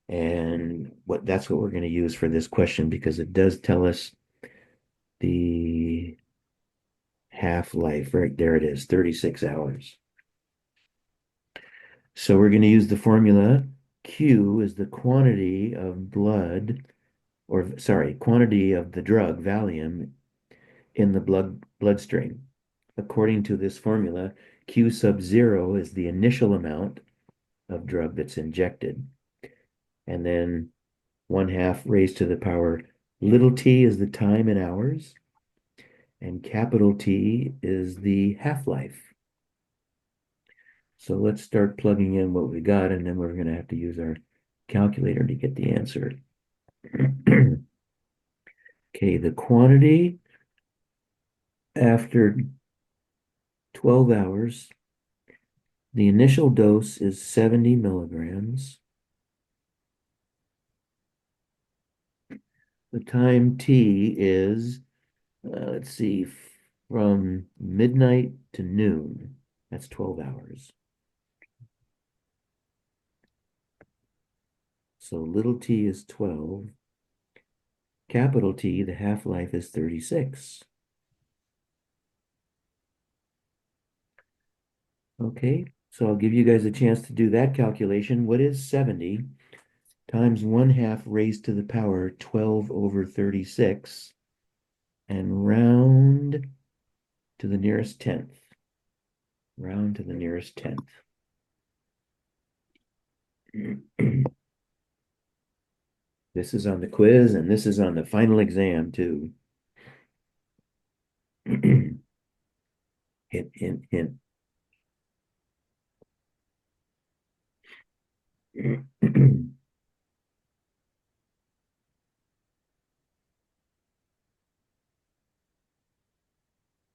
And that's what we're going to use for this question because it does tell us the half-life. Right there it is, 36 hours. So we're going to use the formula. Q is the quantity of blood, or sorry, quantity of the drug Valium in the bloodstream. According to this formula, Q sub 0 is the initial amount of drug that's injected. And then 1/2 raised to the power little t is the time in hours, and capital T is the half-life. So let's start plugging in what we got, and then we're going to have to use our calculator to get the answer. Okay, the quantity after 12 hours, the initial dose is 70 milligrams. The time T is, let's see, from midnight to noon. That's 12 hours. So little t is 12. Capital T, the half-life is 36. Okay, so I'll give you guys a chance to do that calculation. What is 70 times 1/2 raised to the power 12 over 36 and round to the nearest tenth? Round to the nearest tenth. This is on the quiz and this is on the final exam too. Hint, hint, hint.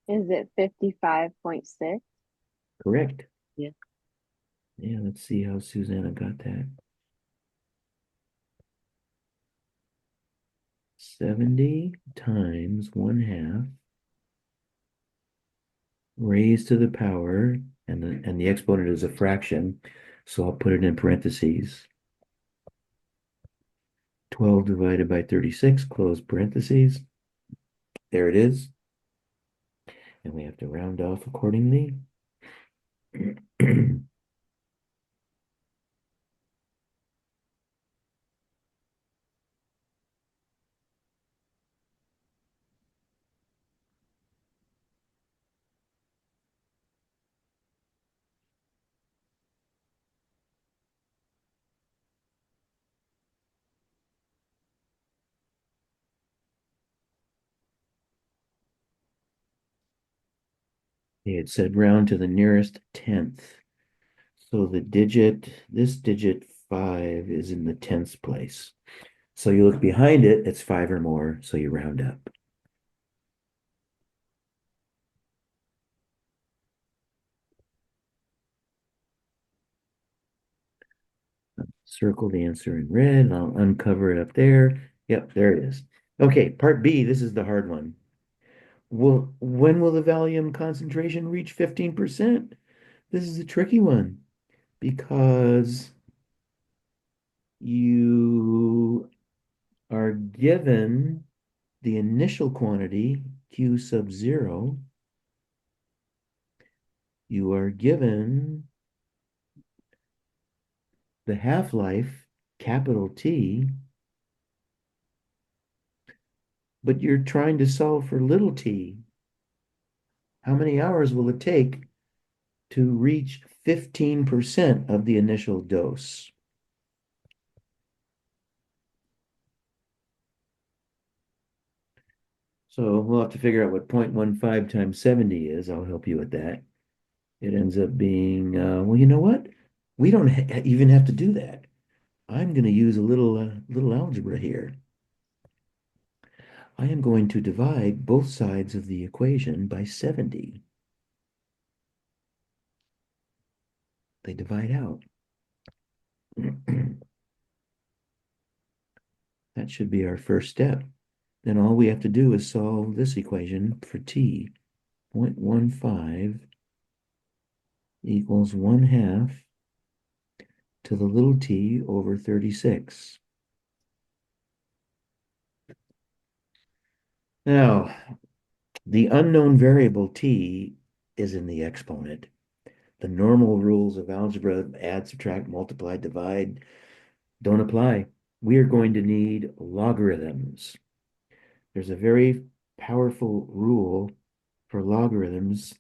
Is it 55.6? Correct. Yeah. Yeah, let's see how Susanna got that. 70 times 1/2 raised to the power, and the exponent is a fraction, so I'll put it in parentheses. 12 divided by 36, close parentheses. There it is. And we have to round off accordingly. It said round to the nearest tenth. So this digit 5 is in the tenths place. So you look behind it, it's 5 or more, so you round up. Circle the answer in red. I'll uncover it up there. Yep, there it is. Okay, part B, this is the hard one. When will the Valium concentration reach 15%? This is a tricky one because you are given the initial quantity, Q sub 0. You are given the half-life, capital T, but you're trying to solve for little t. How many hours will it take to reach 15% of the initial dose? So we'll have to figure out what 0.15 times 70 is. I'll help you with that. It ends up being, well, you know what? We don't even have to do that. I'm going to use a little algebra here. I am going to divide both sides of the equation by 70. They divide out. That should be our first step. Then all we have to do is solve this equation for t. 0.15 equals 1/2 to the little t over 36. Now, the unknown variable t is in the exponent. The normal rules of algebra, add, subtract, multiply, divide, don't apply. We are going to need logarithms. There's a very powerful rule for logarithms.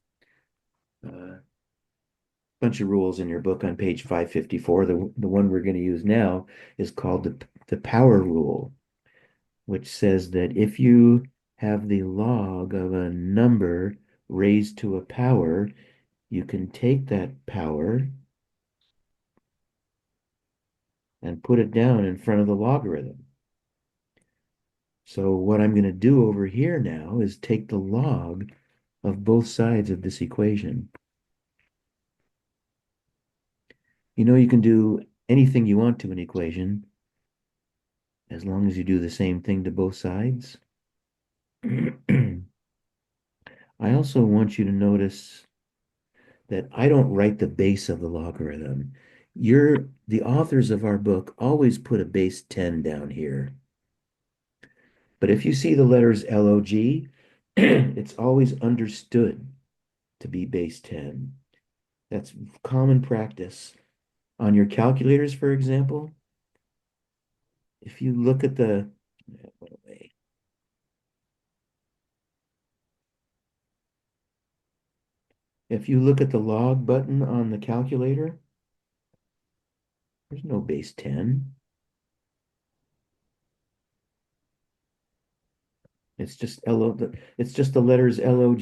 Bunch of rules in your book on page 554. The one we're going to use now is called the power rule, which says that if you have the log of a number raised to a power, you can take that power and put it down in front of the logarithm. So what I'm going to do over here now is take the log of both sides of this equation. You know, you can do anything you want to an equation as long as you do the same thing to both sides. I also want you to notice that I don't write the base of the logarithm. The authors of our book always put a base 10 down here. But if you see the letters log, it's always understood to be base 10. That's common practice. On your calculators, for example, if you look at the, if you look at the log button on the calculator, there's no base 10. It's just it's just the letters log.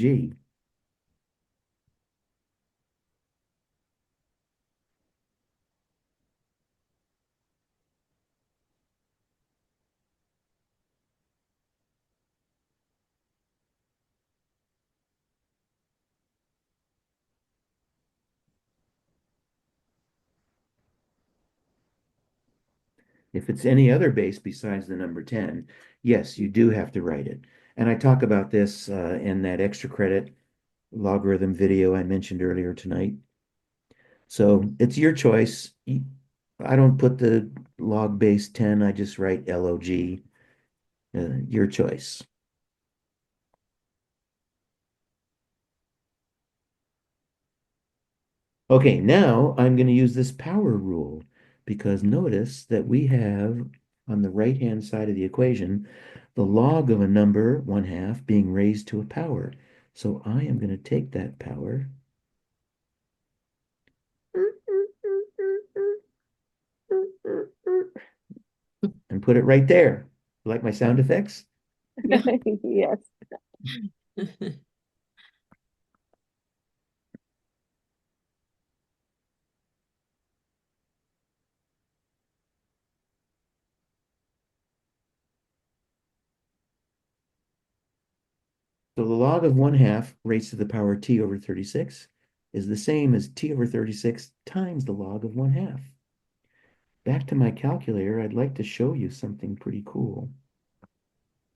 If it's any other base besides the number 10, yes, you do have to write it. And I talk about this in that extra credit logarithm video I mentioned earlier tonight. So it's your choice. I don't put the log base 10, I just write log. Your choice. Okay, now I'm going to use this power rule because notice that we have on the right-hand side of the equation the log of a number, 1/2, being raised to a power. So I am going to take that power and put it right there. You like my sound effects? Yes. So the log of 1/2 raised to the power t over 36 is the same as t over 36 times the log of 1/2. Back to my calculator, I'd like to show you something pretty cool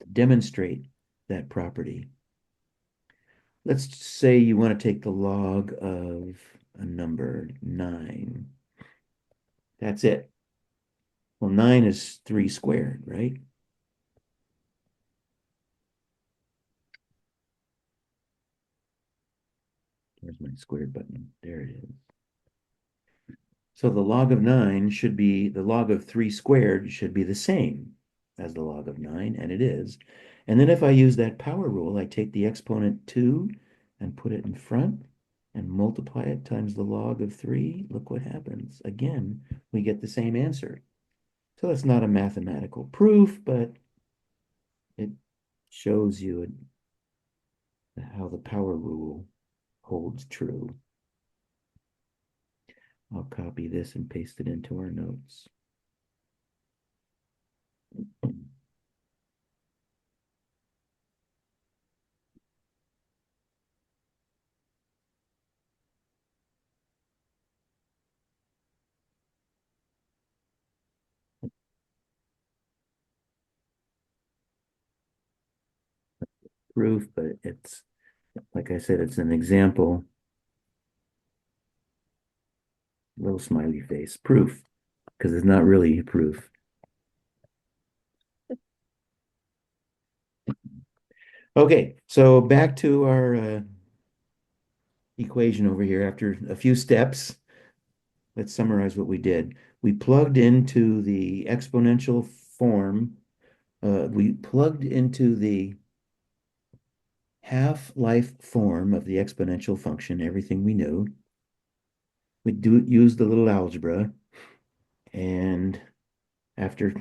to demonstrate that property. Let's say you want to take the log of a number 9. That's it. Well, 9 is 3 squared, right? There's my squared button. There it is. So the log of 9 should be, the log of 3 squared should be the same as the log of 9, and it is. And then if I use that power rule, I take the exponent 2 and put it in front and multiply it times the log of 3. Look what happens. Again, we get the same answer. So it's not a mathematical proof, but it shows you how the power rule holds true. I'll copy this and paste it into our notes. Proof, but it's, like I said, it's an example. Little smiley face. Proof, because it's not really proof. Okay, so back to our equation over here. After a few steps, let's summarize what we did. We plugged into the exponential form. We plugged into the half-life form of the exponential function, everything we knew. We use the little algebra, and after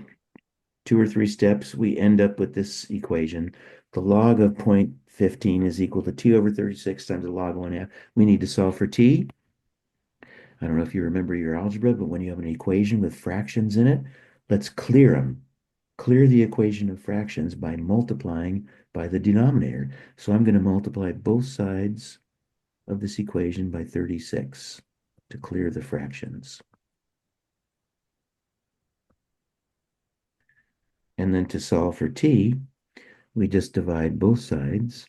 2 or 3 steps, we end up with this equation. The log of 0.15 is equal to t over 36 times the log of 1/2. We need to solve for t. I don't know if you remember your algebra, but when you have an equation with fractions in it, let's clear them. Clear the equation of fractions by multiplying by the denominator. So I'm going to multiply both sides of this equation by 36 to clear the fractions. And then to solve for t, we just divide both sides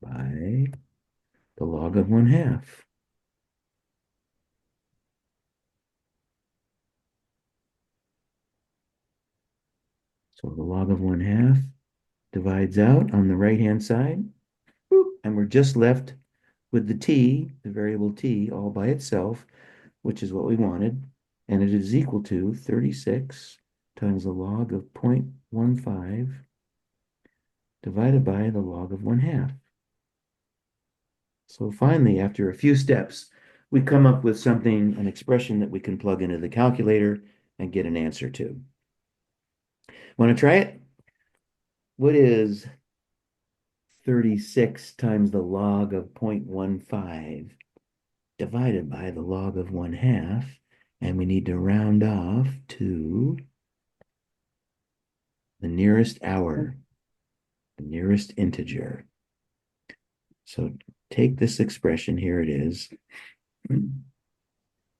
by the log of 1/2. So the log of 1/2 divides out on the right-hand side, and we're just left with the t, the variable t, all by itself, which is what we wanted, and it is equal to 36 times the log of 0.15 divided by the log of 1/2. So finally, after a few steps, we come up with something, an expression that we can plug into the calculator and get an answer to. Want to try it? What is 36 times the log of 0.15 divided by the log of 1/2? And we need to round off to the nearest hour, the nearest integer. So take this expression, here it is.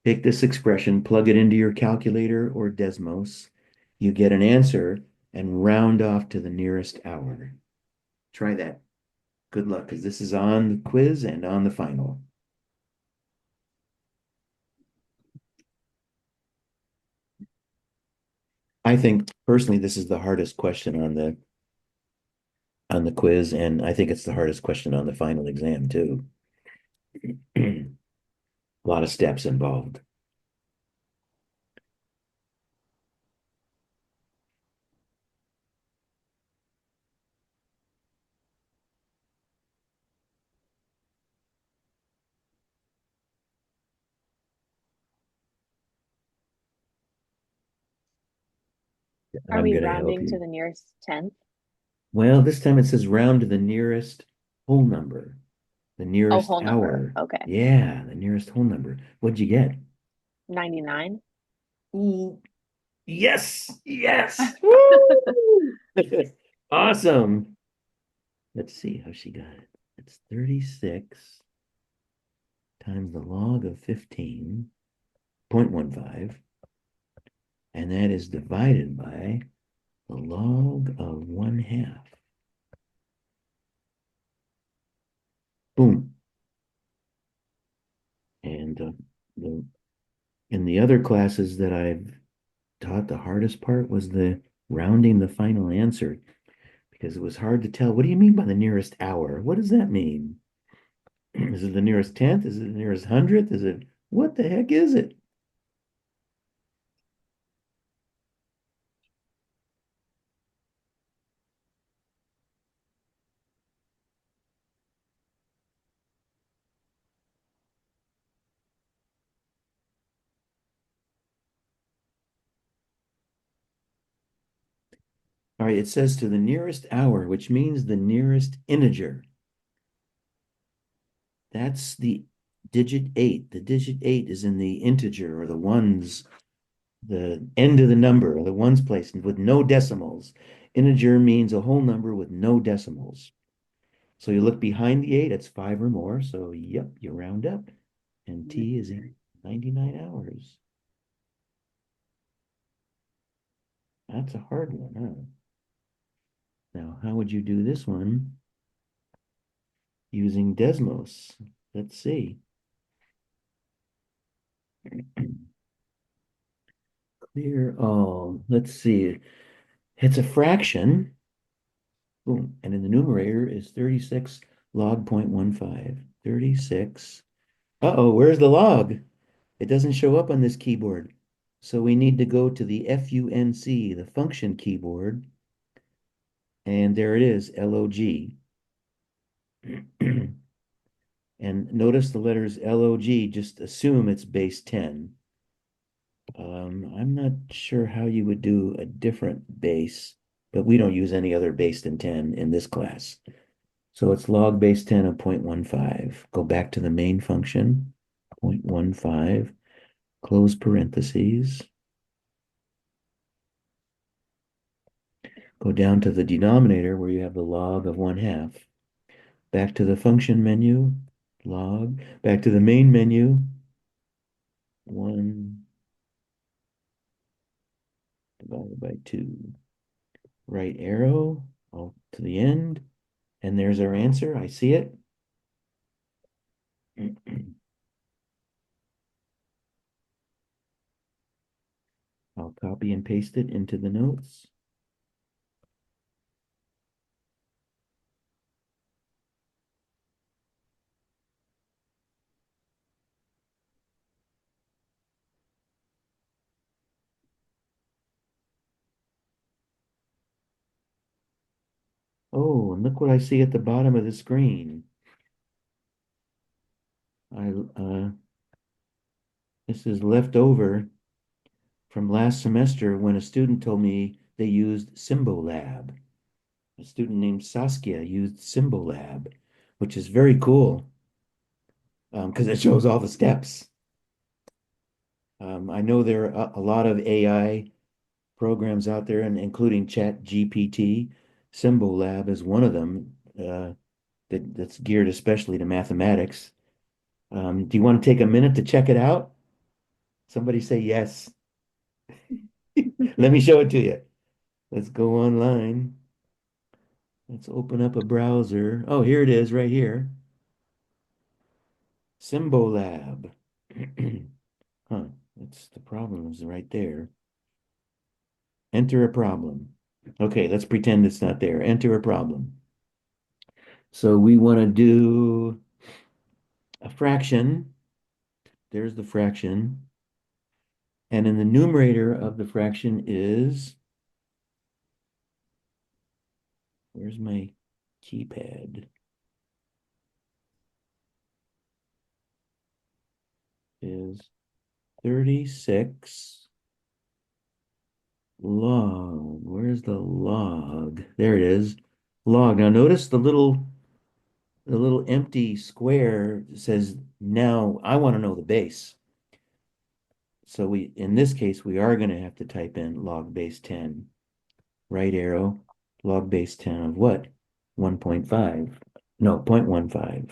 Take this expression, plug it into your calculator or Desmos. You get an answer and round off to the nearest hour. Try that. Good luck, because this is on the quiz and on the final. I think personally this is the hardest question on the quiz, and I think it's the hardest question on the final exam too. A lot of steps involved. Are I'm we going to help rounding to you. the nearest tenth? Well, this time it says round to the nearest whole number, the Oh, nearest whole number. hour. Okay. Yeah, the nearest whole number. What'd you get? 99. Ooh, yes, yes. Woo! Awesome. Let's see how she got it. It's 36 times the log of 15.15, and that is divided by the log of 1/2. Boom. And the in the other classes that I've taught, the hardest part was the rounding the final answer because it was hard to tell. What do you mean by the nearest hour? What does that mean? Is it the nearest tenth? Is it the nearest hundredth? Is it what the heck is it? All right, it says to the nearest hour, which means the nearest integer. That's the digit 8. The digit 8 is in the integer or the ones, the end of the number or the ones place with no decimals. Integer means a whole number with no decimals. So you look behind the 8, it's 5 or more. So, yep, you round up. And T is in 99 hours. That's a hard one, huh? Now, how would you do this one using Desmos? Let's see. Clear all. Let's see. It's a fraction. Boom. And in the numerator is 36 log 0.15. 36. Uh-oh, where's the log? It doesn't show up on this keyboard. So we need to go to the FUNC, the function keyboard. And there it is, LOG. And notice the letters LOG, just assume it's base 10. I'm not sure how you would do a different base, but we don't use any other base than 10 in this class. So it's log base 10 of 0.15. Go back to the main function, 0.15, close parentheses. Go down to the denominator where you have the log of 1/2. Back to the function menu, log. Back to the main menu, 1 divided by 2. Right arrow, all to the end. And there's our answer. I see it. I'll copy and paste it into the notes. Oh, and look what I see at the bottom of the screen. I This is left over from last semester when a student told me they used Symbolab. A student named Saskia used Symbolab, which is very cool because it shows all the steps. I know there are a lot of AI programs out there, and including Chat GPT. Symbolab is one of them that's geared especially to mathematics. Do you want to take a minute to check it out? Somebody say yes. Let me show it to you. Let's go online. Let's open up a browser. Oh, here it is right here. Symbolab. Huh, that's the problem is right there. Enter a problem. Okay, let's pretend it's not there. Enter a problem. So we want to do a fraction. There's the fraction. And in the numerator of the fraction is, where's my keypad? Is 36 log. Where's the log? There it is. Log. Now notice the little empty square says now I want to know the base. So in this case, we are going to have to type in log base 10. Right arrow, log base 10 of what? 1.5. No, 0.15.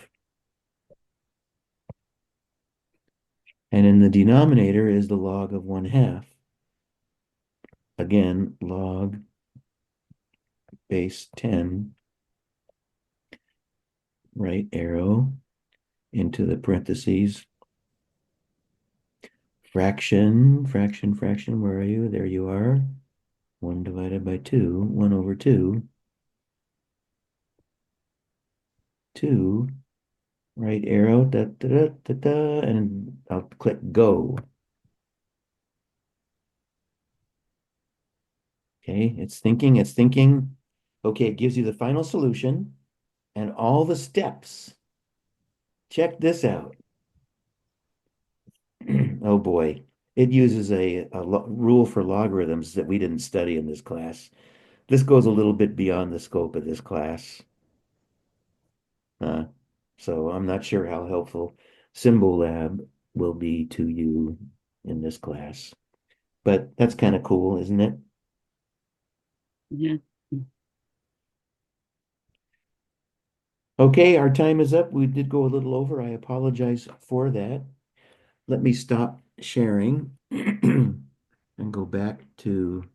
And in the denominator is the log of 1/2. Again, log base 10, right arrow into the parentheses. Fraction, where are you? There you are. 1 divided by 2, 1 over 2, 2, right arrow, da, da, da, da, da, and I'll click go. Okay, it's thinking. Okay, it gives you the final solution and all the steps. Check this out. Oh boy, it uses a rule for logarithms that we didn't study in this class. This goes a little bit beyond the scope of this class. Uh, so I'm not sure how helpful Symbol Lab will be to you in this class. But that's kind of cool, isn't it? Yeah. Okay, our time is up. We did go a little over. I apologize for that. Let me stop sharing and go back to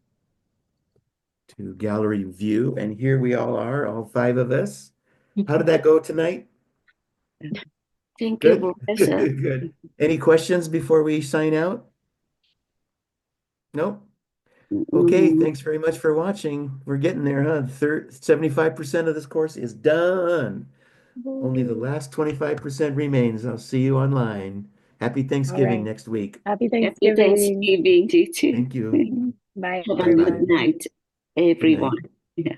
gallery view. And here we all are, all 5 of us. How did that go tonight? Thank you, Good, Professor. good. Any questions before we sign out? Nope. Okay, Mm, thanks very much for watching. We're getting there, huh? 75% of this course is done. Only the last 25% remains. I'll see you online. Happy All Thanksgiving right. next week. Happy Happy Thanksgiving. Thanksgiving, you too. Thank you. Bye, Have a good Bye-bye. everyone. night, Good night. everyone. Yeah.